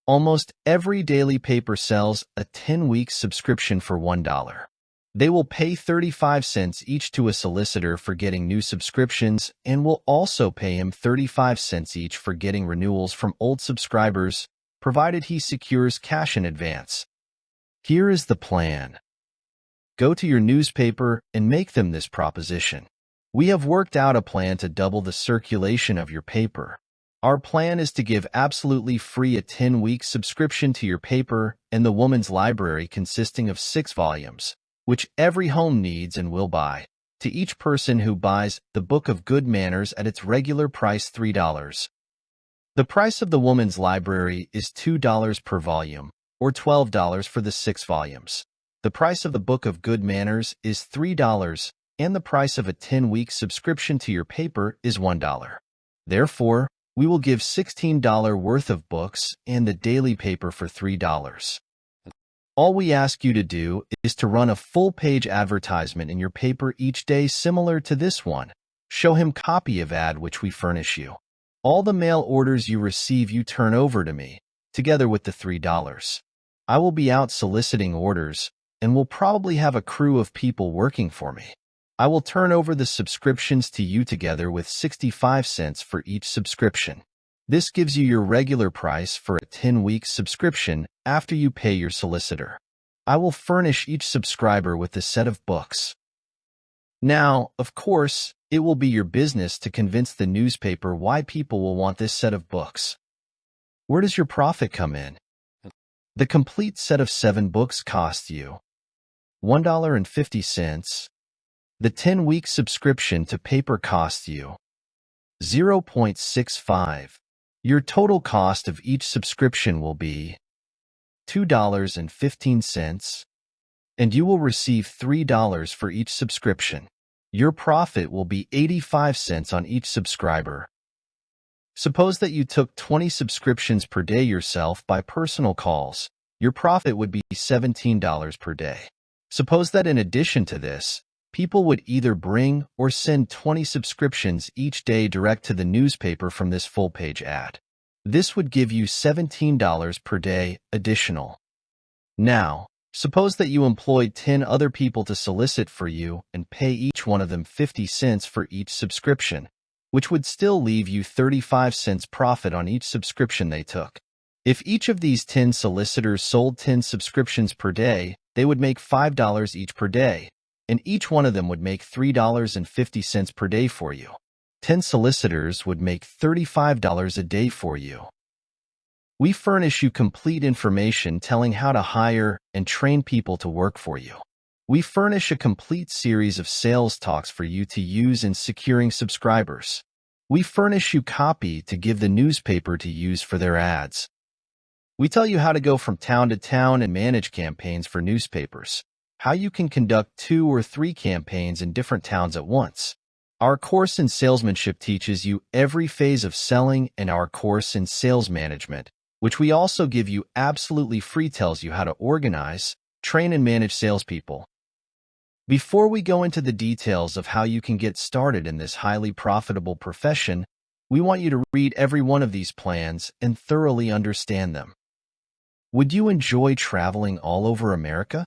Almost every daily paper sells a 10-week subscription for $1. They will pay 35 cents each to a solicitor for getting new subscriptions and will also pay him 35 cents each for getting renewals from old subscribers, provided he secures cash in advance. Here is the plan. Go to your newspaper and make them this proposition. We have worked out a plan to double the circulation of your paper. Our plan is to give absolutely free a 10-week subscription to your paper and the Woman's Library consisting of 6 volumes, which every home needs and will buy, to each person who buys the Book of Good Manners at its regular price $3. The price of the Woman's Library is $2 per volume, or $12 for the 6 volumes. The price of the Book of Good Manners is $3, and the price of a 10-week subscription to your paper is $1. Therefore, we will give $16 worth of books and the daily paper for $3. All we ask you to do is to run a full-page advertisement in your paper each day similar to this one. Show him copy of ad which we furnish you. All the mail orders you receive you turn over to me, together with the $3. I will be out soliciting orders, and will probably have a crew of people working for me. I will turn over the subscriptions to you together with 65 cents for each subscription. This gives you your regular price for a 10-week subscription after you pay your solicitor. I will furnish each subscriber with a set of books. Now, of course, it will be your business to convince the newspaper why people will want this set of books. Where does your profit come in? The complete set of 7 books costs you $1.50. The 10-week subscription to paper costs you $0.65. Your total cost of each subscription will be $2.15, and you will receive $3 for each subscription. Your profit will be 85 cents on each subscriber. Suppose that you took 20 subscriptions per day yourself by personal calls. Your profit would be $17 per day. Suppose that in addition to this, people would either bring or send 20 subscriptions each day direct to the newspaper from this full-page ad. This would give you $17 per day additional. Now, suppose that you employed 10 other people to solicit for you and pay each one of them 50 cents for each subscription, which would still leave you 35 cents profit on each subscription they took. If each of these 10 solicitors sold 10 subscriptions per day, they would make $5 each per day, and each one of them would make $3.50 per day for you. 10 solicitors would make $35 a day for you. We furnish you complete information telling how to hire and train people to work for you. We furnish a complete series of sales talks for you to use in securing subscribers. We furnish you copy to give the newspaper to use for their ads. We tell you how to go from town to town and manage campaigns for newspapers, how you can conduct 2 or 3 campaigns in different towns at once. Our course in salesmanship teaches you every phase of selling, and our course in sales management, which we also give you absolutely free, tells you how to organize, train, and manage salespeople. Before we go into the details of how you can get started in this highly profitable profession, we want you to read every one of these plans and thoroughly understand them. Would you enjoy traveling all over America?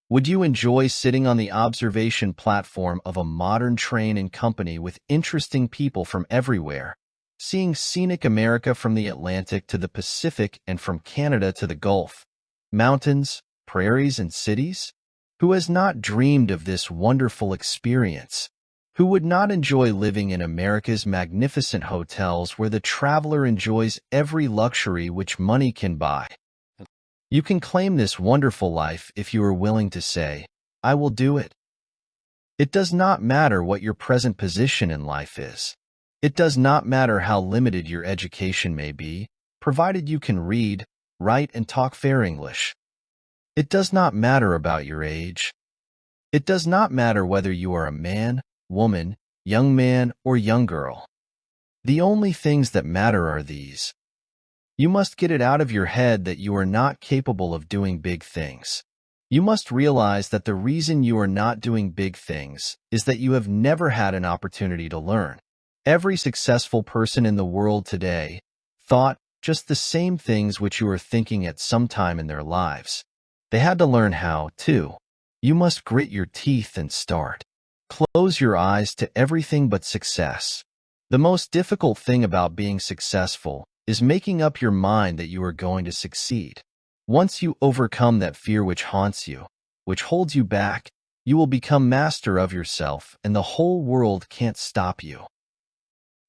Would you enjoy sitting on the observation platform of a modern train and company with interesting people from everywhere, seeing scenic America from the Atlantic to the Pacific and from Canada to the Gulf, mountains, prairies, and cities? Who has not dreamed of this wonderful experience? Who would not enjoy living in America's magnificent hotels where the traveler enjoys every luxury which money can buy? You can claim this wonderful life if you are willing to say, "I will do it." It does not matter what your present position in life is. It does not matter how limited your education may be, provided you can read, write, and talk fair English. It does not matter about your age. It does not matter whether you are a man, woman, young man, or young girl. The only things that matter are these. You must get it out of your head that you are not capable of doing big things. You must realize that the reason you are not doing big things is that you have never had an opportunity to learn. Every successful person in the world today thought just the same things which you are thinking at some time in their lives. They had to learn how to. You must grit your teeth and start. Close your eyes to everything but success. The most difficult thing about being successful is making up your mind that you are going to succeed. Once you overcome that fear which haunts you, which holds you back, you will become master of yourself, and the whole world can't stop you.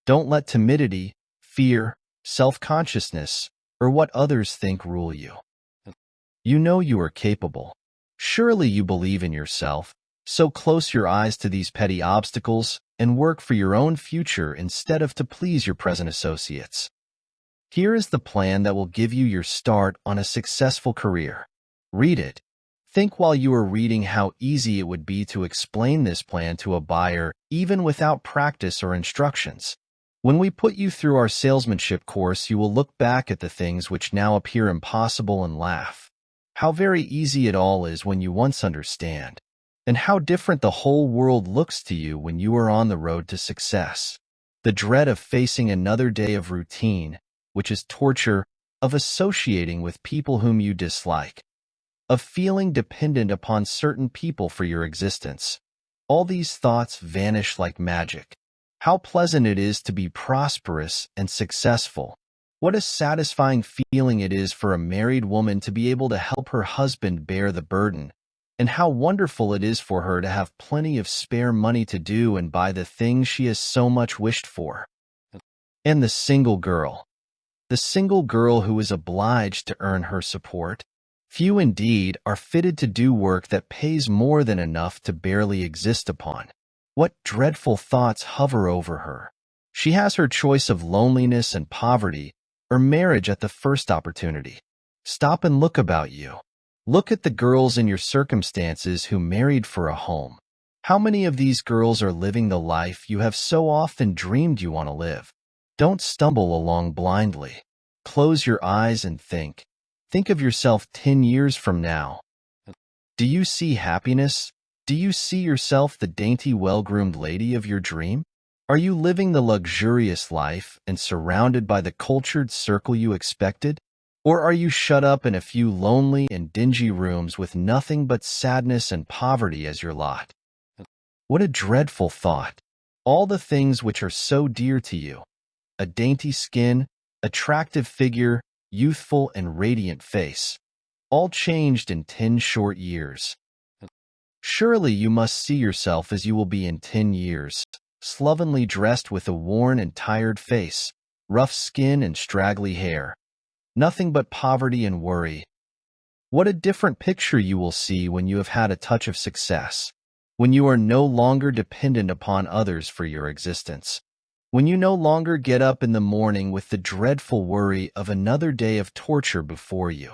Don't let timidity, fear, self-consciousness, or what others think rule you. You know you are capable. Surely you believe in yourself, so close your eyes to these petty obstacles and work for your own future instead of to please your present associates. Here is the plan that will give you your start on a successful career. Read it. Think while you are reading how easy it would be to explain this plan to a buyer even without practice or instructions. When we put you through our salesmanship course, you will look back at the things which now appear impossible and laugh. How very easy it all is when you once understand, and how different the whole world looks to you when you are on the road to success. The dread of facing another day of routine, which is torture, of associating with people whom you dislike, of feeling dependent upon certain people for your existence. All these thoughts vanish like magic. How pleasant it is to be prosperous and successful. What a satisfying feeling it is for a married woman to be able to help her husband bear the burden. And how wonderful it is for her to have plenty of spare money to do and buy the things she has so much wished for. And the single girl. The single girl who is obliged to earn her support. Few indeed are fitted to do work that pays more than enough to barely exist upon. What dreadful thoughts hover over her. She has her choice of loneliness and poverty, or marriage at the first opportunity. Stop and look about you. Look at the girls in your circumstances who married for a home. How many of these girls are living the life you have so often dreamed you want to live? Don't stumble along blindly. Close your eyes and think. Think of yourself 10 years from now. Do you see happiness? Do you see yourself the dainty, well-groomed lady of your dream? Are you living the luxurious life and surrounded by the cultured circle you expected? Or are you shut up in a few lonely and dingy rooms with nothing but sadness and poverty as your lot? What a dreadful thought! All the things which are so dear to you, a dainty skin, attractive figure, youthful and radiant face, all changed in 10 short years. Surely you must see yourself as you will be in 10 years, slovenly dressed with a worn and tired face, rough skin and straggly hair. Nothing but poverty and worry. What a different picture you will see when you have had a touch of success, when you are no longer dependent upon others for your existence, when you no longer get up in the morning with the dreadful worry of another day of torture before you,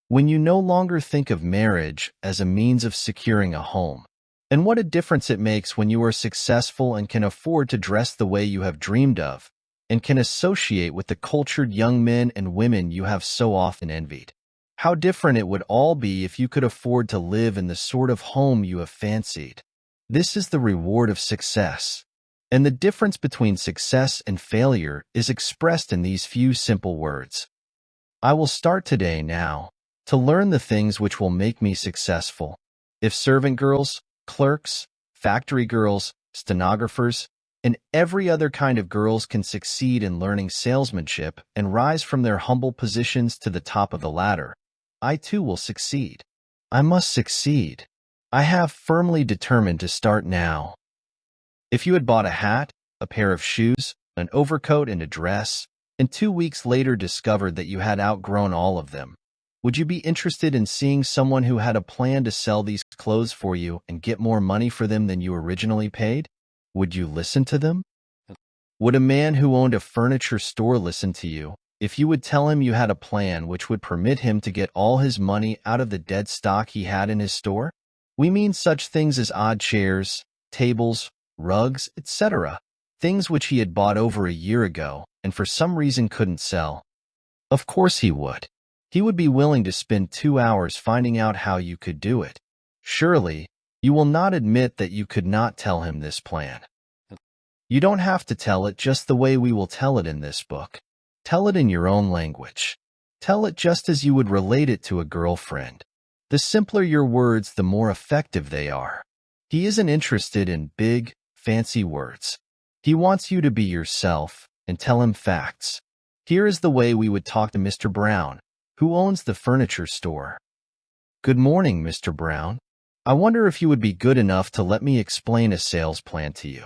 when you no longer think of marriage as a means of securing a home. And what a difference it makes when you are successful and can afford to dress the way you have dreamed of, and can associate with the cultured young men and women you have so often envied. How different it would all be if you could afford to live in the sort of home you have fancied. This is the reward of success. And the difference between success and failure is expressed in these few simple words. I will start today now to learn the things which will make me successful. If servant girls, clerks, factory girls, stenographers, and every other kind of girls can succeed in learning salesmanship and rise from their humble positions to the top of the ladder, I too will succeed. I must succeed. I have firmly determined to start now. If you had bought a hat, a pair of shoes, an overcoat, and a dress, and 2 weeks later discovered that you had outgrown all of them, would you be interested in seeing someone who had a plan to sell these clothes for you and get more money for them than you originally paid? Would you listen to them? Would a man who owned a furniture store listen to you if you would tell him you had a plan which would permit him to get all his money out of the dead stock he had in his store? We mean such things as odd chairs, tables, rugs, etc., things which he had bought over a year ago and for some reason couldn't sell. Of course he would. He would be willing to spend 2 hours finding out how you could do it. Surely, you will not admit that you could not tell him this plan. You don't have to tell it just the way we will tell it in this book. Tell it in your own language. Tell it just as you would relate it to a girlfriend. The simpler your words, the more effective they are. He isn't interested in big, fancy words. He wants you to be yourself and tell him facts. Here is the way we would talk to Mr. Brown, who owns the furniture store. Good morning, Mr. Brown. I wonder if you would be good enough to let me explain a sales plan to you.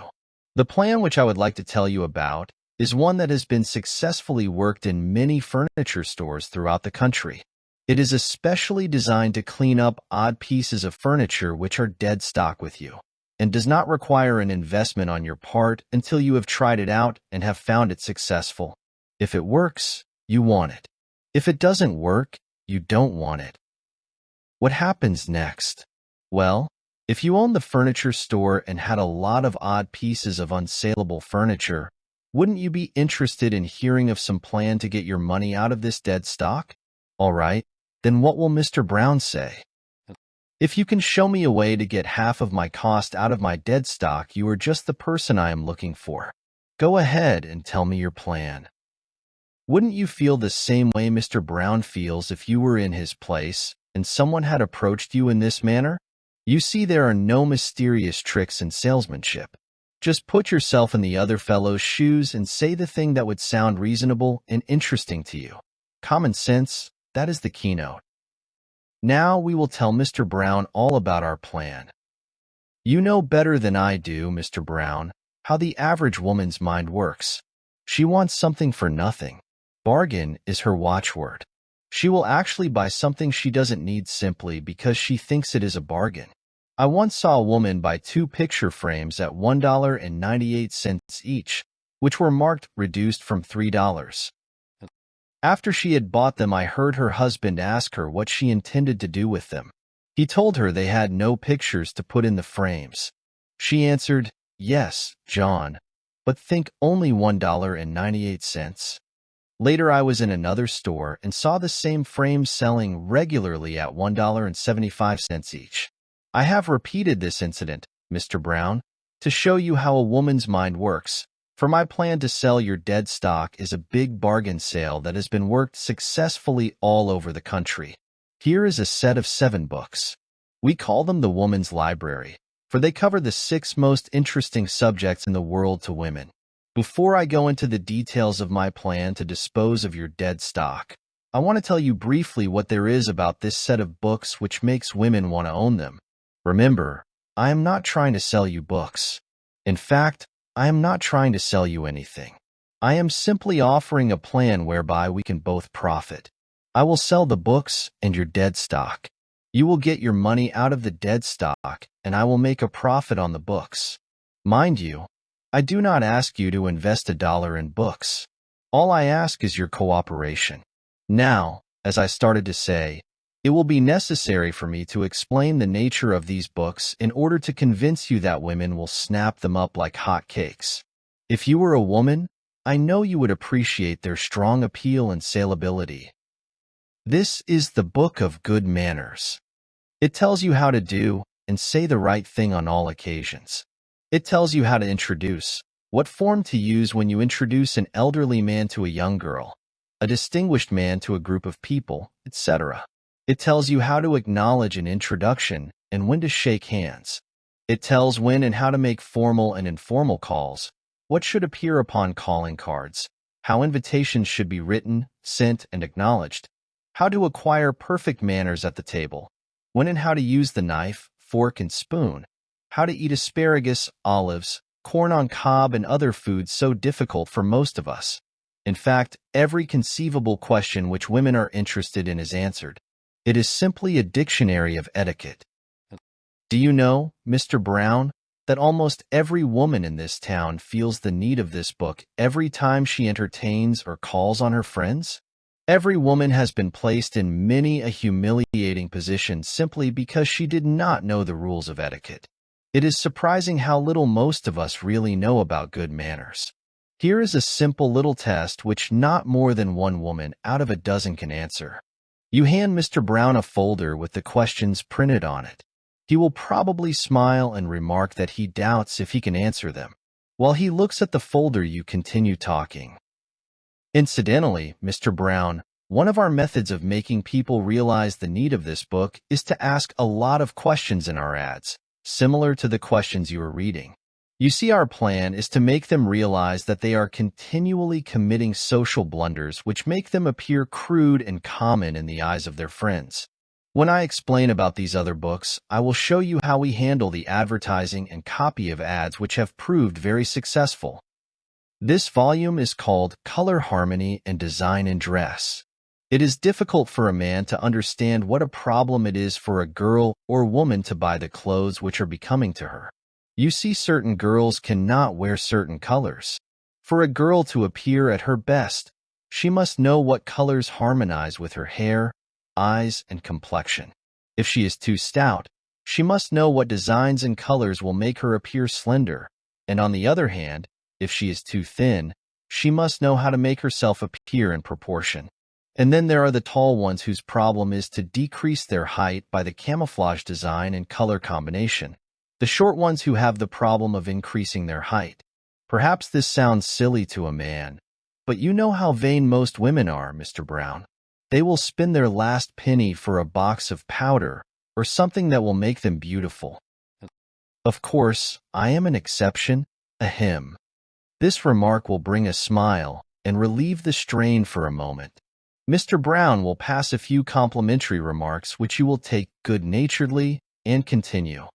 The plan which I would like to tell you about is one that has been successfully worked in many furniture stores throughout the country. It is especially designed to clean up odd pieces of furniture which are dead stock with you, and does not require an investment on your part until you have tried it out and have found it successful. If it works, you want it. If it doesn't work, you don't want it. What happens next? Well, if you owned the furniture store and had a lot of odd pieces of unsaleable furniture, wouldn't you be interested in hearing of some plan to get your money out of this dead stock? All right, then what will Mr. Brown say? If you can show me a way to get half of my cost out of my dead stock, you are just the person I am looking for. Go ahead and tell me your plan. Wouldn't you feel the same way Mr. Brown feels if you were in his place and someone had approached you in this manner? You see, there are no mysterious tricks in salesmanship. Just put yourself in the other fellow's shoes and say the thing that would sound reasonable and interesting to you. Common sense, that is the keynote. Now we will tell Mr. Brown all about our plan. You know better than I do, Mr. Brown, how the average woman's mind works. She wants something for nothing. Bargain is her watchword. She will actually buy something she doesn't need simply because she thinks it is a bargain. I once saw a woman buy 2 picture frames at $1.98 each, which were marked reduced from $3. After she had bought them, I heard her husband ask her what she intended to do with them. He told her they had no pictures to put in the frames. She answered, "Yes, John, but think only $1.98. Later, I was in another store and saw the same frames selling regularly at $1.75 each. I have repeated this incident, Mr. Brown, to show you how a woman's mind works, for my plan to sell your dead stock is a big bargain sale that has been worked successfully all over the country. Here is a set of 7 books. We call them the Woman's Library, for they cover the 6 most interesting subjects in the world to women. Before I go into the details of my plan to dispose of your dead stock, I want to tell you briefly what there is about this set of books which makes women want to own them. Remember, I am not trying to sell you books. In fact, I am not trying to sell you anything. I am simply offering a plan whereby we can both profit. I will sell the books and your dead stock. You will get your money out of the dead stock, and I will make a profit on the books. Mind you, I do not ask you to invest $1 in books. All I ask is your cooperation. Now, as I started to say, it will be necessary for me to explain the nature of these books in order to convince you that women will snap them up like hot cakes. If you were a woman, I know you would appreciate their strong appeal and salability. This is the Book of Good Manners. It tells you how to do and say the right thing on all occasions. It tells you how to introduce, what form to use when you introduce an elderly man to a young girl, a distinguished man to a group of people, etc. It tells you how to acknowledge an introduction and when to shake hands. It tells when and how to make formal and informal calls, what should appear upon calling cards, how invitations should be written, sent, and acknowledged, how to acquire perfect manners at the table, when and how to use the knife, fork, and spoon, how to eat asparagus, olives, corn on cob, and other foods so difficult for most of us. In fact, every conceivable question which women are interested in is answered. It is simply a dictionary of etiquette. Do you know, Mr. Brown, that almost every woman in this town feels the need of this book every time she entertains or calls on her friends? Every woman has been placed in many a humiliating position simply because she did not know the rules of etiquette. It is surprising how little most of us really know about good manners. Here is a simple little test which not more than one woman out of a dozen can answer. You hand Mr. Brown a folder with the questions printed on it. He will probably smile and remark that he doubts if he can answer them. While he looks at the folder, you continue talking. Incidentally, Mr. Brown, one of our methods of making people realize the need of this book is to ask a lot of questions in our ads, similar to the questions you are reading. You see, our plan is to make them realize that they are continually committing social blunders which make them appear crude and common in the eyes of their friends. When I explain about these other books, I will show you how we handle the advertising and copy of ads which have proved very successful. This volume is called Color Harmony and Design in Dress. It is difficult for a man to understand what a problem it is for a girl or woman to buy the clothes which are becoming to her. You see, certain girls cannot wear certain colors. For a girl to appear at her best, she must know what colors harmonize with her hair, eyes, and complexion. If she is too stout, she must know what designs and colors will make her appear slender, and on the other hand, if she is too thin, she must know how to make herself appear in proportion. And then there are the tall ones whose problem is to decrease their height by the camouflage design and color combination. The short ones who have the problem of increasing their height. Perhaps this sounds silly to a man, but you know how vain most women are, Mr. Brown. They will spend their last penny for a box of powder or something that will make them beautiful. Of course, I am an exception, Ahem. This remark will bring a smile and relieve the strain for a moment. Mr. Brown will pass a few complimentary remarks which you will take good-naturedly and continue.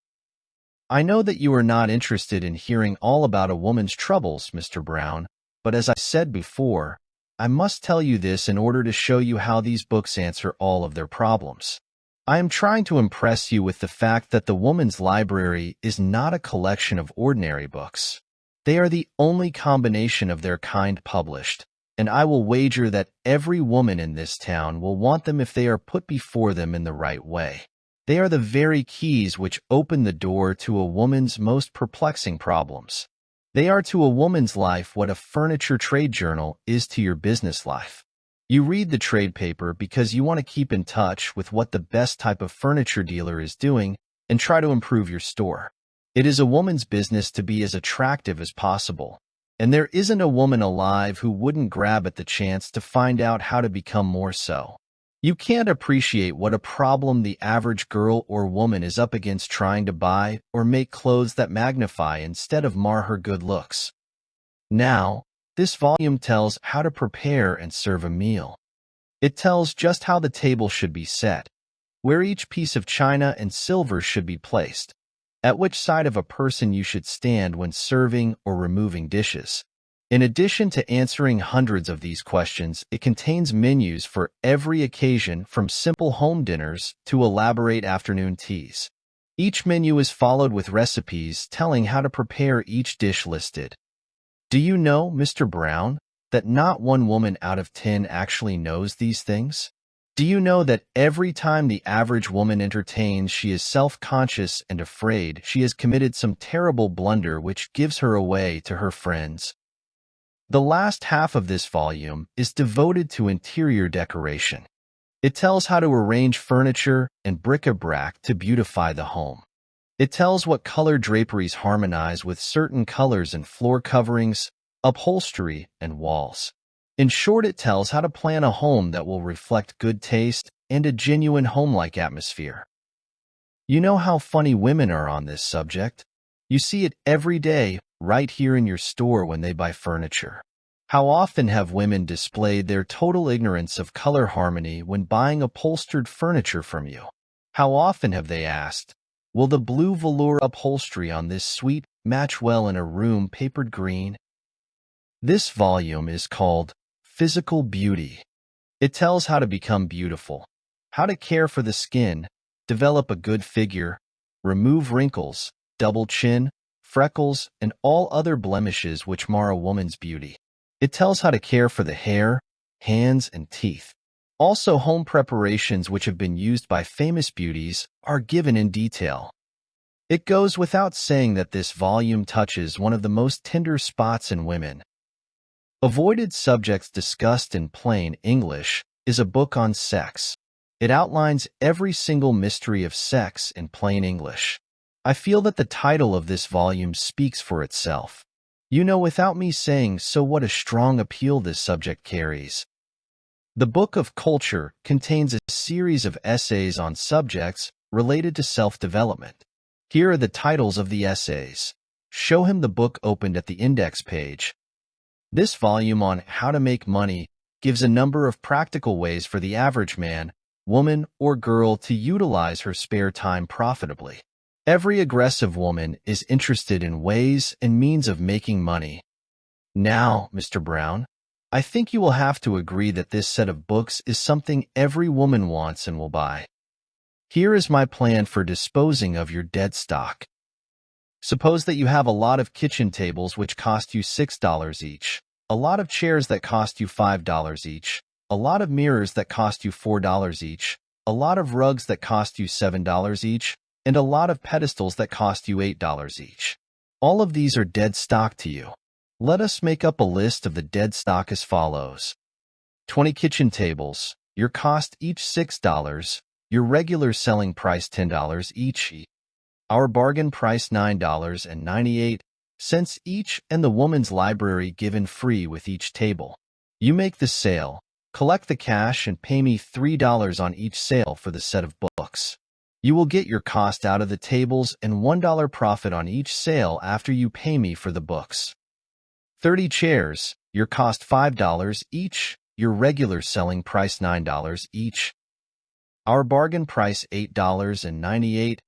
I know that you are not interested in hearing all about a woman's troubles, Mr. Brown, but as I said before, I must tell you this in order to show you how these books answer all of their problems. I am trying to impress you with the fact that the woman's library is not a collection of ordinary books. They are the only combination of their kind published, and I will wager that every woman in this town will want them if they are put before them in the right way. They are the very keys which open the door to a woman's most perplexing problems. They are to a woman's life what a furniture trade journal is to your business life. You read the trade paper because you want to keep in touch with what the best type of furniture dealer is doing and try to improve your store. It is a woman's business to be as attractive as possible, and there isn't a woman alive who wouldn't grab at the chance to find out how to become more so. You can't appreciate what a problem the average girl or woman is up against trying to buy or make clothes that magnify instead of mar her good looks. Now, this volume tells how to prepare and serve a meal. It tells just how the table should be set, where each piece of china and silver should be placed, at which side of a person you should stand when serving or removing dishes. In addition to answering hundreds of these questions, it contains menus for every occasion from simple home dinners to elaborate afternoon teas. Each menu is followed with recipes telling how to prepare each dish listed. Do you know, Mr. Brown, that not one woman out of 10 actually knows these things? Do you know that every time the average woman entertains, she is self-conscious and afraid she has committed some terrible blunder which gives her away to her friends? The last half of this volume is devoted to interior decoration. It tells how to arrange furniture and bric-a-brac to beautify the home. It tells what color draperies harmonize with certain colors in floor coverings, upholstery, and walls. In short, it tells how to plan a home that will reflect good taste and a genuine home-like atmosphere. You know how funny women are on this subject. You see it every day right here in your store when they buy furniture. How often have women displayed their total ignorance of color harmony when buying upholstered furniture from you? How often have they asked, "Will the blue velour upholstery on this suite match well in a room papered green?" This volume is called Physical Beauty. It tells how to become beautiful, how to care for the skin, develop a good figure, remove wrinkles, double chin, freckles, and all other blemishes which mar a woman's beauty. It tells how to care for the hair, hands, and teeth. Also, home preparations which have been used by famous beauties are given in detail. It goes without saying that this volume touches one of the most tender spots in women. Avoided Subjects Discussed in Plain English is a book on sex. It outlines every single mystery of sex in plain English. I feel that the title of this volume speaks for itself. You know without me saying so what a strong appeal this subject carries. The Book of Culture contains a series of essays on subjects related to self-development. Here are the titles of the essays. Show him the book opened at the index page. This volume on how to make money gives a number of practical ways for the average man, woman, or girl to utilize her spare time profitably. Every aggressive woman is interested in ways and means of making money. Now, Mr. Brown, I think you will have to agree that this set of books is something every woman wants and will buy. Here is my plan for disposing of your dead stock. Suppose that you have a lot of kitchen tables which cost you $6 each, a lot of chairs that cost you $5 each, a lot of mirrors that cost you $4 each, a lot of rugs that cost you $7 each, and a lot of pedestals that cost you $8 each. All of these are dead stock to you. Let us make up a list of the dead stock as follows. 20 kitchen tables, your cost each $6, your regular selling price $10 each, our bargain price $9.98 each, and the woman's library given free with each table. You make the sale, collect the cash, and pay me $3 on each sale for the set of books. You will get your cost out of the tables and $1 profit on each sale after you pay me for the books. 30 chairs, your cost $5 each, your regular selling price $9 each. Our bargain price $8.98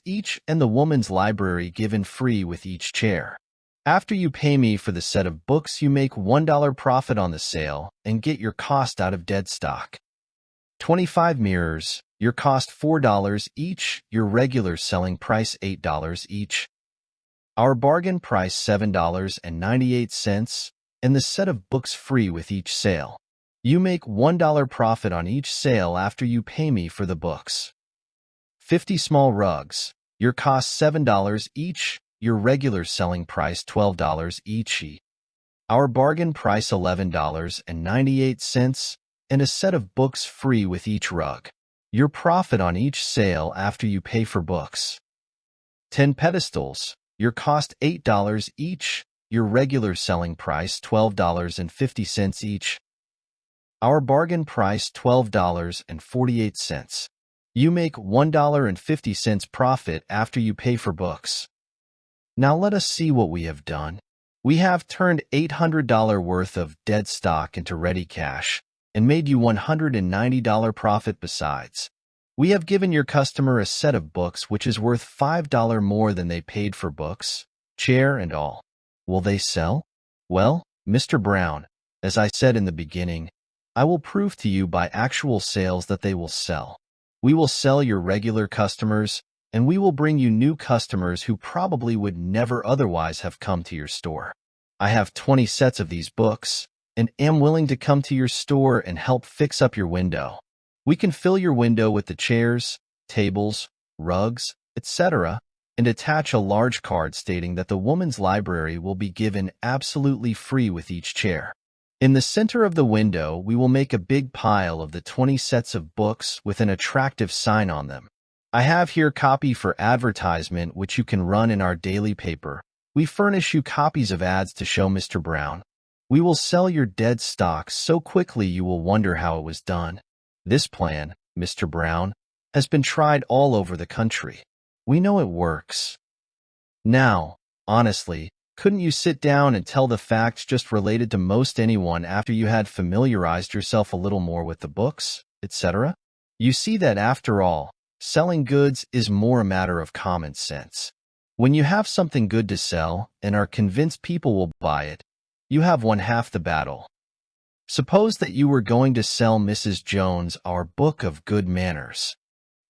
each, and the woman's library given free with each chair. After you pay me for the set of books, you make $1 profit on the sale and get your cost out of dead stock. 25 mirrors, your cost $4 each, your regular selling price $8 each. Our bargain price $7.98, and the set of books free with each sale. You make $1 profit on each sale after you pay me for the books. 50 small rugs, your cost $7 each, your regular selling price $12 each. Our bargain price $11.98, and a set of books free with each rug. Your profit on each sale after you pay for books. 10 pedestals, your cost $8 each, your regular selling price $12.50 each. Our bargain price $12.48. You make $1.50 profit after you pay for books. Now let us see what we have done. We have turned $800 worth of dead stock into ready cash and made you $190 profit besides. We have given your customer a set of books which is worth $5 more than they paid for books, chair and all. Will they sell? Well, Mr. Brown, as I said in the beginning, I will prove to you by actual sales that they will sell. We will sell your regular customers, and we will bring you new customers who probably would never otherwise have come to your store. I have 20 sets of these books, and am willing to come to your store and help fix up your window. We can fill your window with the chairs, tables, rugs, etc., and attach a large card stating that the woman's library will be given absolutely free with each chair. In the center of the window, we will make a big pile of the 20 sets of books with an attractive sign on them. I have here copy for advertisement which you can run in our daily paper. We furnish you copies of ads to show Mr. Brown. We will sell your dead stock so quickly you will wonder how it was done. This plan, Mr. Brown, has been tried all over the country. We know it works. Now, honestly, couldn't you sit down and tell the facts just related to most anyone after you had familiarized yourself a little more with the books, etc.? You see that after all, selling goods is more a matter of common sense. When you have something good to sell and are convinced people will buy it, you have won half the battle. Suppose that you were going to sell Mrs. Jones our book of good manners.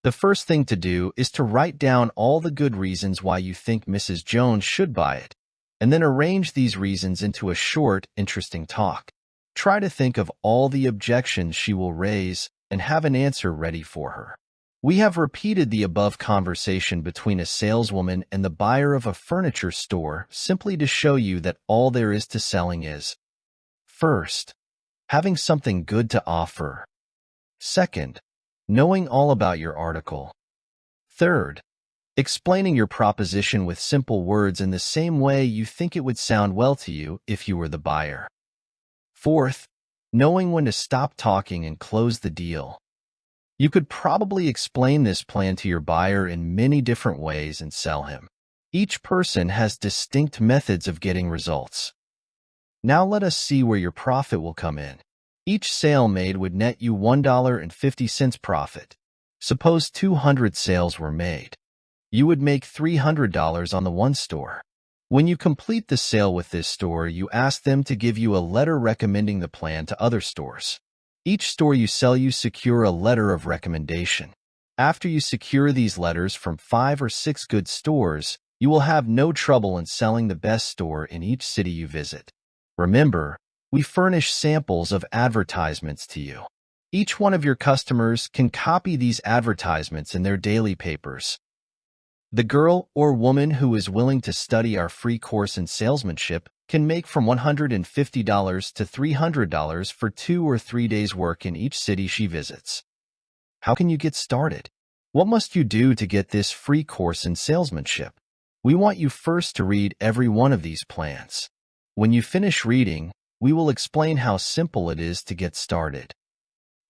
The first thing to do is to write down all the good reasons why you think Mrs. Jones should buy it, and then arrange these reasons into a short, interesting talk. Try to think of all the objections she will raise and have an answer ready for her. We have repeated the above conversation between a saleswoman and the buyer of a furniture store simply to show you that all there is to selling is, first, having something good to offer. Second, knowing all about your article. Third, explaining your proposition with simple words in the same way you think it would sound well to you if you were the buyer. Fourth, knowing when to stop talking and close the deal. You could probably explain this plan to your buyer in many different ways and sell him. Each person has distinct methods of getting results. Now let us see where your profit will come in. Each sale made would net you $1.50 profit. Suppose 200 sales were made. You would make $300 on the one store. When you complete the sale with this store, you ask them to give you a letter recommending the plan to other stores. Each store you sell, you secure a letter of recommendation. After you secure these letters from 5 or 6 good stores, you will have no trouble in selling the best store in each city you visit. Remember, we furnish samples of advertisements to you. Each one of your customers can copy these advertisements in their daily papers. The girl or woman who is willing to study our free course in salesmanship can make from $150 to $300 for 2 or 3 days' work in each city she visits. How can you get started? What must you do to get this free course in salesmanship? We want you first to read every one of these plans. When you finish reading, we will explain how simple it is to get started.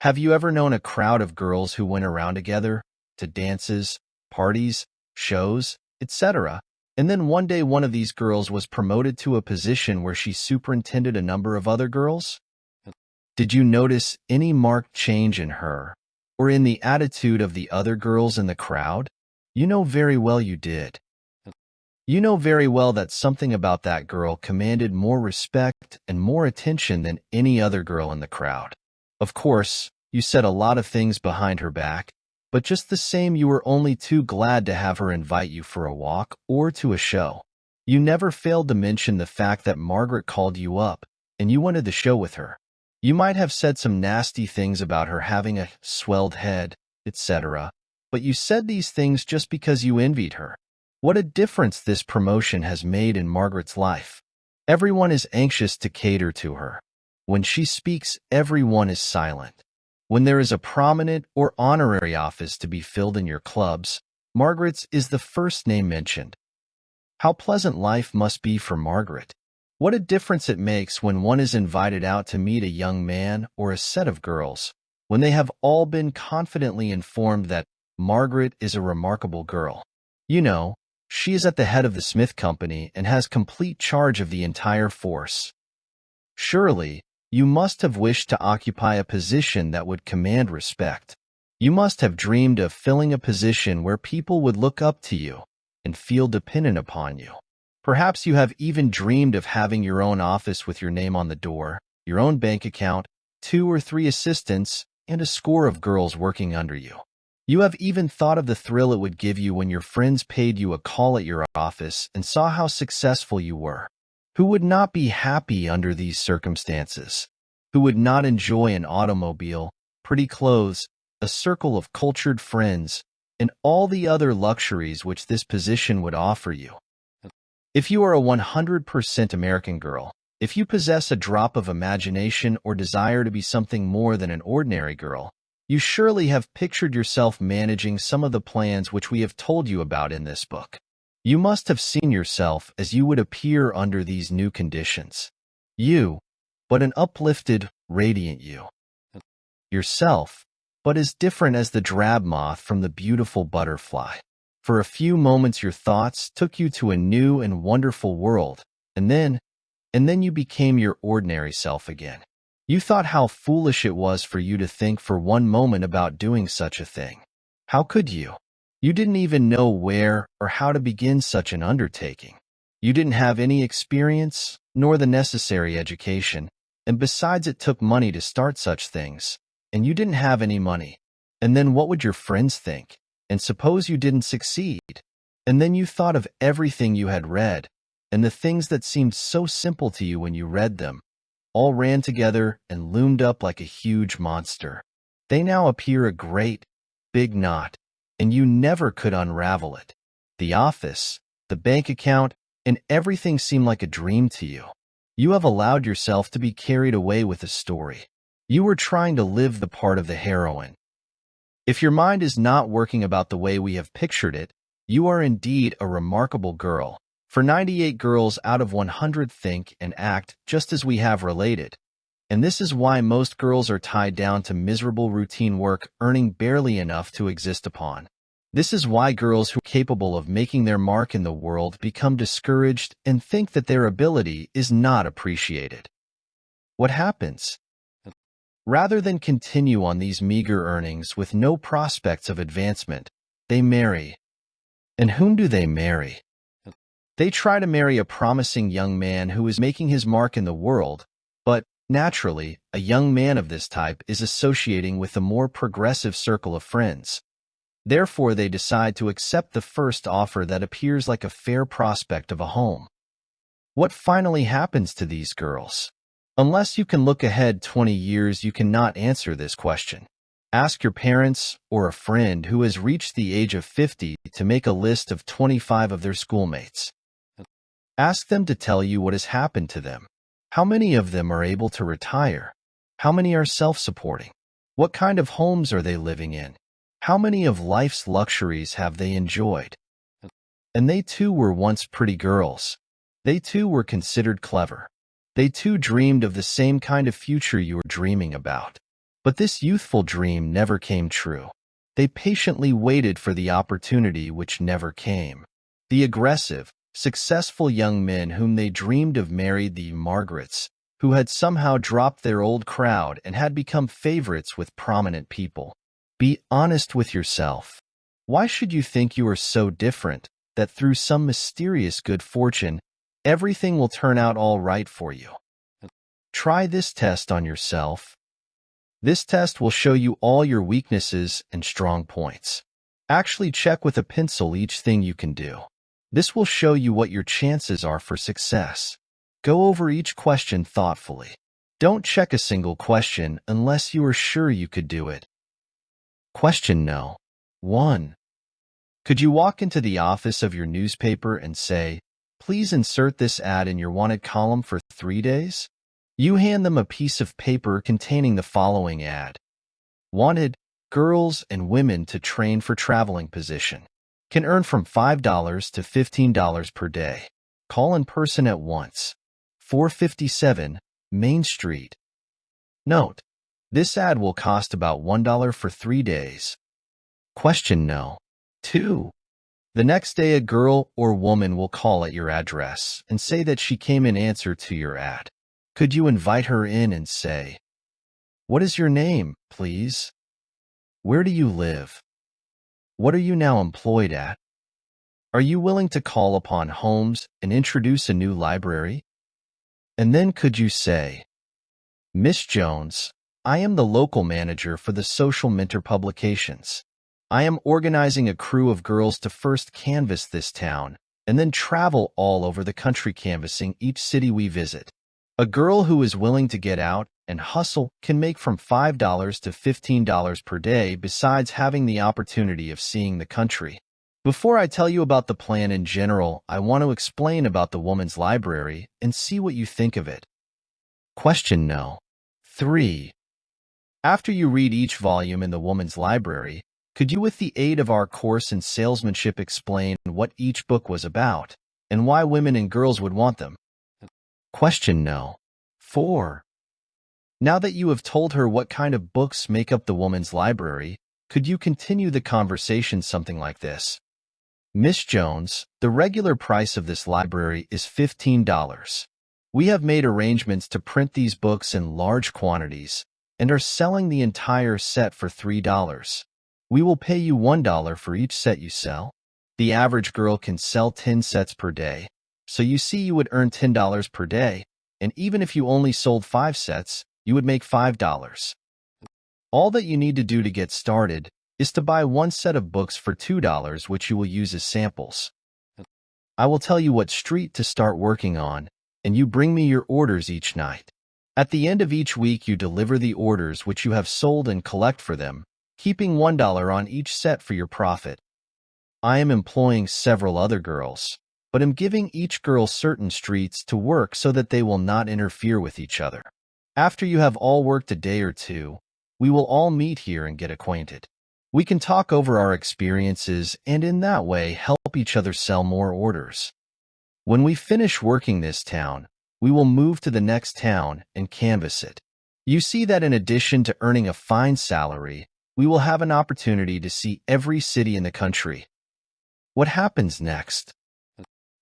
Have you ever known a crowd of girls who went around together, to dances, parties, shows, etc. And then one day one of these girls was promoted to a position where she superintended a number of other girls? Did you notice any marked change in her or in the attitude of the other girls in the crowd? You know very well you did. You know very well that something about that girl commanded more respect and more attention than any other girl in the crowd. Of course, you said a lot of things behind her back, but just the same you were only too glad to have her invite you for a walk or to a show. You never failed to mention the fact that Margaret called you up and you wanted the show with her. You might have said some nasty things about her having a swelled head, etc., but you said these things just because you envied her. What a difference this promotion has made in Margaret's life. Everyone is anxious to cater to her. When she speaks, everyone is silent. When there is a prominent or honorary office to be filled in your clubs, Margaret's is the first name mentioned. How pleasant life must be for Margaret. What a difference it makes when one is invited out to meet a young man or a set of girls, when they have all been confidently informed that Margaret is a remarkable girl. You know, she is at the head of the Smith Company and has complete charge of the entire force. Surely, you must have wished to occupy a position that would command respect. You must have dreamed of filling a position where people would look up to you and feel dependent upon you. Perhaps you have even dreamed of having your own office with your name on the door, your own bank account, 2 or 3 assistants, and a score of girls working under you. You have even thought of the thrill it would give you when your friends paid you a call at your office and saw how successful you were. Who would not be happy under these circumstances? Who would not enjoy an automobile, pretty clothes, a circle of cultured friends, and all the other luxuries which this position would offer you? If you are a 100% American girl, if you possess a drop of imagination or desire to be something more than an ordinary girl, you surely have pictured yourself managing some of the plans which we have told you about in this book. You must have seen yourself as you would appear under these new conditions. You, but an uplifted, radiant you. Yourself, but as different as the drab moth from the beautiful butterfly. For a few moments your thoughts took you to a new and wonderful world, and then you became your ordinary self again. You thought how foolish it was for you to think for one moment about doing such a thing. How could you? You didn't even know where or how to begin such an undertaking. You didn't have any experience, nor the necessary education, and besides it took money to start such things, and you didn't have any money. And then what would your friends think? And suppose you didn't succeed? And then you thought of everything you had read, and the things that seemed so simple to you when you read them, all ran together and loomed up like a huge monster. They now appear a great, big knot, and you never could unravel it. The office, the bank account, and everything seemed like a dream to you. You have allowed yourself to be carried away with the story. You were trying to live the part of the heroine. If your mind is not working about the way we have pictured it, you are indeed a remarkable girl. For 98 girls out of 100 think and act just as we have related. And this is why most girls are tied down to miserable routine work, earning barely enough to exist upon. This is why girls who are capable of making their mark in the world become discouraged and think that their ability is not appreciated. What happens? Rather than continue on these meager earnings with no prospects of advancement, they marry. And whom do they marry? They try to marry a promising young man who is making his mark in the world, but, naturally, a young man of this type is associating with a more progressive circle of friends. Therefore, they decide to accept the first offer that appears like a fair prospect of a home. What finally happens to these girls? Unless you can look ahead 20 years, you cannot answer this question. Ask your parents or a friend who has reached the age of 50 to make a list of 25 of their schoolmates. Ask them to tell you what has happened to them. How many of them are able to retire? How many are self-supporting? What kind of homes are they living in? How many of life's luxuries have they enjoyed? And they too were once pretty girls. They too were considered clever. They too dreamed of the same kind of future you were dreaming about. But this youthful dream never came true. They patiently waited for the opportunity which never came. The aggressive, successful young men whom they dreamed of married the Margarets, who had somehow dropped their old crowd and had become favorites with prominent people. Be honest with yourself. Why should you think you are so different that through some mysterious good fortune, everything will turn out all right for you? Try this test on yourself. This test will show you all your weaknesses and strong points. Actually check with a pencil each thing you can do. This will show you what your chances are for success. Go over each question thoughtfully. Don't check a single question unless you are sure you could do it. Question No. 1. Could you walk into the office of your newspaper and say, "Please insert this ad in your wanted column for 3 days"? You hand them a piece of paper containing the following ad. Wanted, girls and women to train for traveling position. Can earn from $5 to $15 per day. Call in person at once. 457 Main Street. Note: this ad will cost about $1 for 3 days. Question No. 2. The next day a girl or woman will call at your address and say that she came in answer to your ad. Could you invite her in and say, "What is your name, please? Where do you live? What are you now employed at? Are you willing to call upon homes and introduce a new library?" And then could you say, "Miss Jones, I am the local manager for the Social Minter Publications. I am organizing a crew of girls to first canvass this town and then travel all over the country canvassing each city we visit. A girl who is willing to get out and hustle can make from $5 to $15 per day besides having the opportunity of seeing the country." Before I tell you about the plan in general, I want to explain about the Woman's Library and see what you think of it. Question No. 3. After you read each volume in the Woman's Library, could you, with the aid of our course in salesmanship, explain what each book was about and why women and girls would want them? Question No. 4. Now that you have told her what kind of books make up the Woman's Library, could you continue the conversation something like this? "Miss Jones, the regular price of this library is $15. We have made arrangements to print these books in large quantities and are selling the entire set for $3. We will pay you $1 for each set you sell. The average girl can sell 10 sets per day, so you see you would earn $10 per day, and even if you only sold 5 sets, you would make $5. All that you need to do to get started is to buy 1 set of books for $2, which you will use as samples. I will tell you what street to start working on, and you bring me your orders each night. At the end of each week you deliver the orders which you have sold and collect for them, keeping $1 on each set for your profit. I am employing several other girls, but am giving each girl certain streets to work so that they will not interfere with each other. After you have all worked a day or two, we will all meet here and get acquainted. We can talk over our experiences and in that way help each other sell more orders. When we finish working this town, we will move to the next town and canvass it. You see that in addition to earning a fine salary, we will have an opportunity to see every city in the country. What happens next?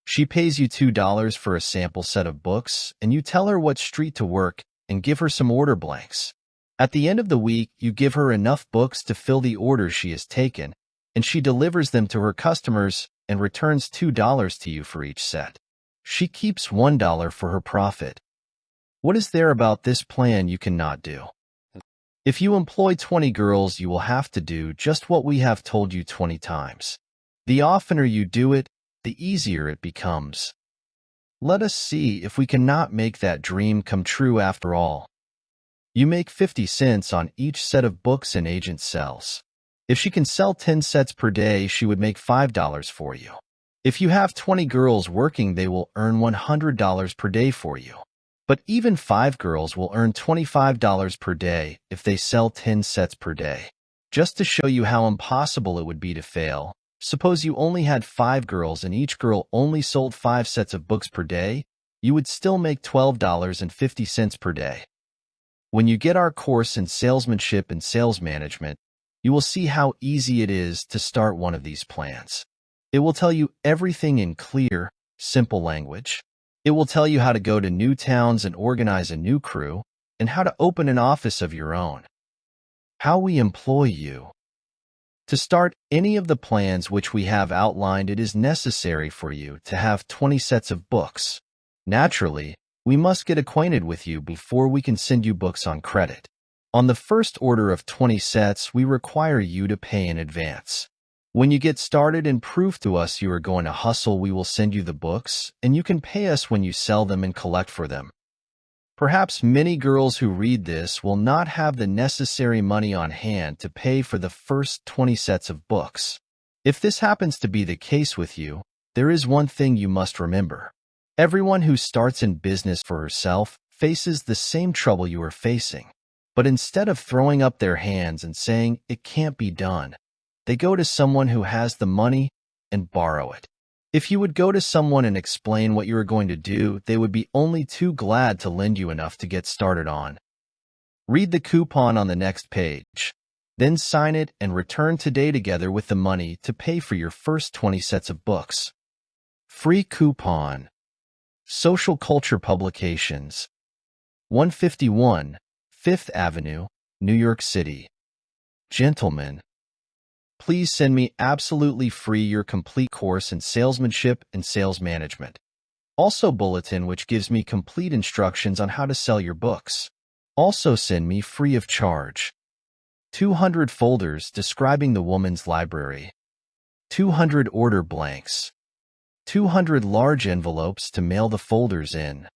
She pays you $2 for a sample set of books, and you tell her what street to work and give her some order blanks. At the end of the week, you give her enough books to fill the orders she has taken, and she delivers them to her customers and returns $2 to you for each set. She keeps $1 for her profit. What is there about this plan you cannot do? If you employ 20 girls, you will have to do just what we have told you 20 times. The oftener you do it, the easier it becomes. Let us see if we cannot make that dream come true after all. You make 50 cents on each set of books an agent sells. If she can sell 10 sets per day, she would make $5 for you. If you have 20 girls working, they will earn $100 per day for you. But even 5 girls will earn $25 per day if they sell 10 sets per day. Just to show you how impossible it would be to fail, suppose you only had 5 girls and each girl only sold 5 sets of books per day, you would still make $12.50 per day. When you get our course in salesmanship and sales management, You will see how easy it is to start one of these plans. It will tell you everything in clear, simple language. It will tell you how to go to new towns and organize a new crew, and how to open an office of your own. How we employ you. To start any of the plans which we have outlined, it is necessary for you to have 20 sets of books. Naturally, we must get acquainted with you before we can send you books on credit. On the first order of 20 sets, we require you to pay in advance. When you get started and prove to us you are going to hustle, we will send you the books, and you can pay us when you sell them and collect for them. Perhaps many girls who read this will not have the necessary money on hand to pay for the first 20 sets of books. If this happens to be the case with you, there is one thing you must remember. Everyone who starts in business for herself faces the same trouble you are facing. But instead of throwing up their hands and saying, "It can't be done," they go to someone who has the money and borrow it. If you would go to someone and explain what you are going to do, they would be only too glad to lend you enough to get started on. Read the coupon on the next page. Then sign it and return today together with the money to pay for your first 20 sets of books. Free coupon. Social Culture Publications. 151 Fifth Avenue, New York City. Gentlemen, please send me absolutely free your complete course in salesmanship and sales management. Also bulletin which gives me complete instructions on how to sell your books. Also send me free of charge. 200 folders describing the woman's library. 200 order blanks. 200 large envelopes to mail the folders in.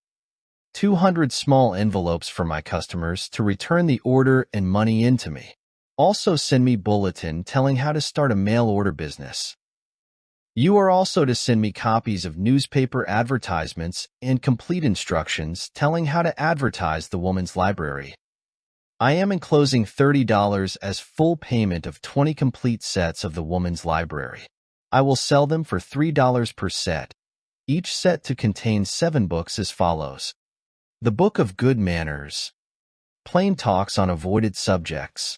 200 small envelopes for my customers to return the order and money into me. Also send me bulletin telling how to start a mail order business. You are also to send me copies of newspaper advertisements and complete instructions telling how to advertise the woman's library. I am enclosing $30 as full payment of 20 complete sets of the woman's library. I will sell them for $3 per set, each set to contain 7 books as follows. The Book of Good Manners. Plain Talks on Avoided Subjects.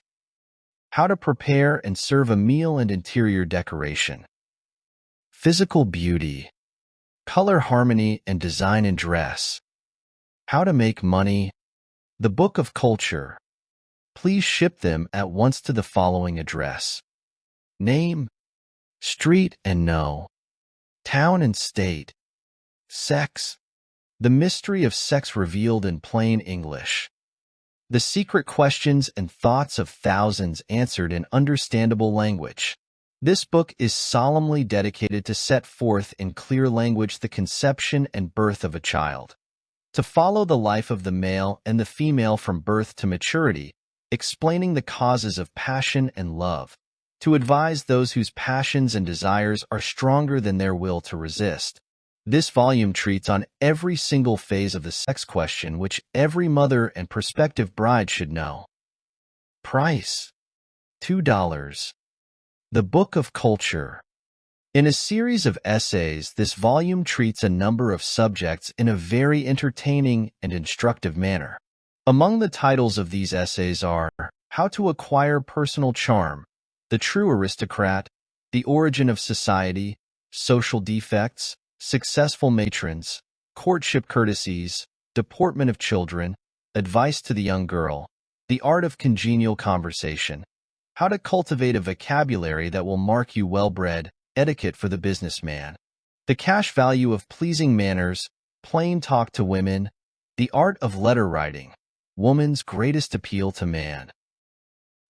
How to Prepare and Serve a Meal and Interior Decoration. Physical Beauty. Color Harmony and Design and Dress. How to Make Money. The Book of Culture. Please ship them at once to the following address. Name, street and no, town and state, sex. The Mystery of Sex Revealed in Plain English. The Secret Questions and Thoughts of Thousands Answered in Understandable Language. This book is solemnly dedicated to set forth in clear language the conception and birth of a child, to follow the life of the male and the female from birth to maturity, explaining the causes of passion and love, to advise those whose passions and desires are stronger than their will to resist. This volume treats on every single phase of the sex question which every mother and prospective bride should know. Price: $2. The Book of Culture. In a series of essays, this volume treats a number of subjects in a very entertaining and instructive manner. Among the titles of these essays are How to Acquire Personal Charm, The True Aristocrat, The Origin of Society, Social Defects, Successful Matrons, Courtship Courtesies, Deportment of Children, Advice to the Young Girl, The Art of Congenial Conversation, How to Cultivate a Vocabulary that Will Mark You Well-Bred, Etiquette for the Businessman, The Cash Value of Pleasing Manners, Plain Talk to Women, The Art of Letter Writing, Woman's Greatest Appeal to Man.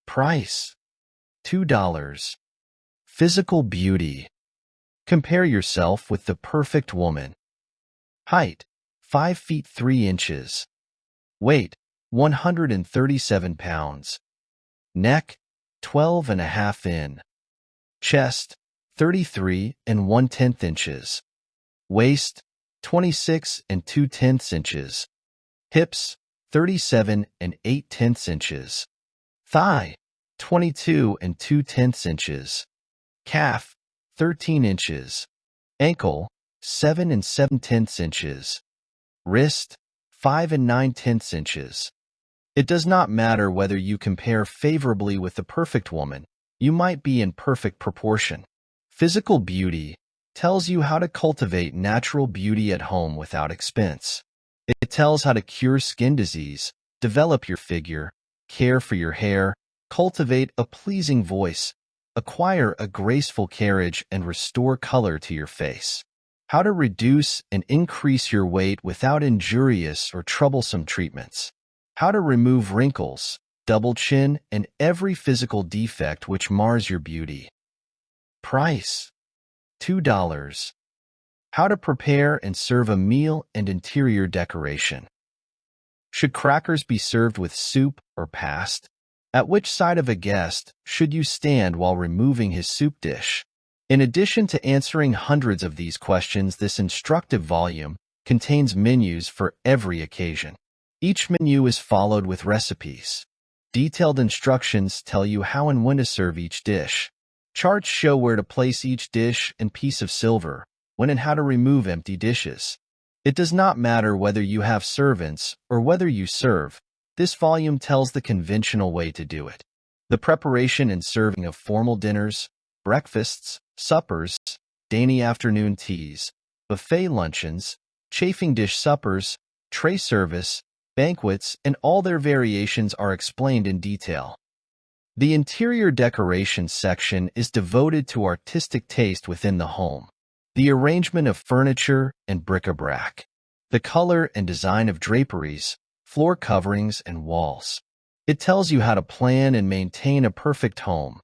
Price: $2. Physical Beauty. Compare yourself with the perfect woman. Height: 5 feet 3 inches. Weight: 137 pounds. Neck: 12.5 in. Chest: 33 1/10 inches. Waist: 26 2/10 inches. Hips: 37 8/10 inches. Thigh: 22 2/10 inches. Calf: 13 inches. Ankle: 7 7/10 inches. Wrist: 5 9/10 inches. It does not matter whether you compare favorably with the perfect woman. You might be in perfect proportion. Physical beauty tells you how to cultivate natural beauty at home without expense. It tells how to cure skin disease, develop your figure, care for your hair, cultivate a pleasing voice, acquire a graceful carriage, and restore color to your face. How to reduce and increase your weight without injurious or troublesome treatments. How to remove wrinkles, double chin, and every physical defect which mars your beauty. Price: $2. How to prepare and serve a meal and interior decoration. Should crackers be served with soup or past? At which side of a guest should you stand while removing his soup dish? In addition to answering hundreds of these questions, this instructive volume contains menus for every occasion. Each menu is followed with recipes. Detailed instructions tell you how and when to serve each dish. Charts show where to place each dish and piece of silver, when and how to remove empty dishes. It does not matter whether you have servants or whether you serve. This volume tells the conventional way to do it. The preparation and serving of formal dinners, breakfasts, suppers, dainty afternoon teas, buffet luncheons, chafing dish suppers, tray service, banquets, and all their variations are explained in detail. The interior decoration section is devoted to artistic taste within the home. The arrangement of furniture and bric-a-brac. The color and design of draperies, floor coverings, and walls. It tells you how to plan and maintain a perfect home.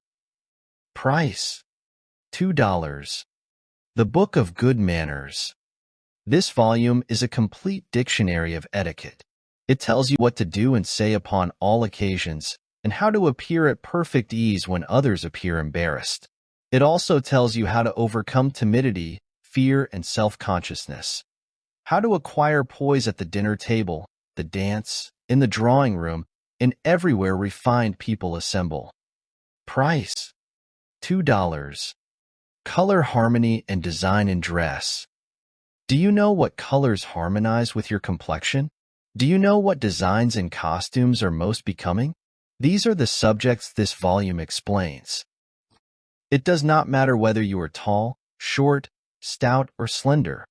Price: $2. The Book of Good Manners. This volume is a complete dictionary of etiquette. It tells you what to do and say upon all occasions, and how to appear at perfect ease when others appear embarrassed. It also tells you how to overcome timidity, fear, and self-consciousness. How to acquire poise at the dinner table, the dance, in the drawing room, and everywhere refined people assemble. Price: $2. Color harmony and design in dress. Do you know what colors harmonize with your complexion? Do you know what designs and costumes are most becoming? These are the subjects this volume explains. It does not matter whether you are tall, short, stout, or slender,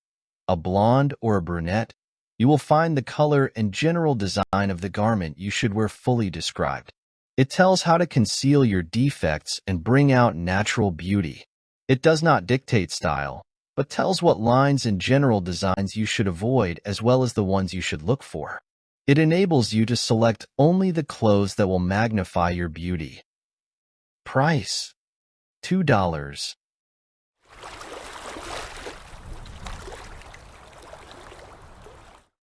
a blonde or a brunette. You will find the color and general design of the garment you should wear fully described. It tells how to conceal your defects and bring out natural beauty. It does not dictate style, but tells what lines and general designs you should avoid as well as the ones you should look for. It enables you to select only the clothes that will magnify your beauty. Price: $2.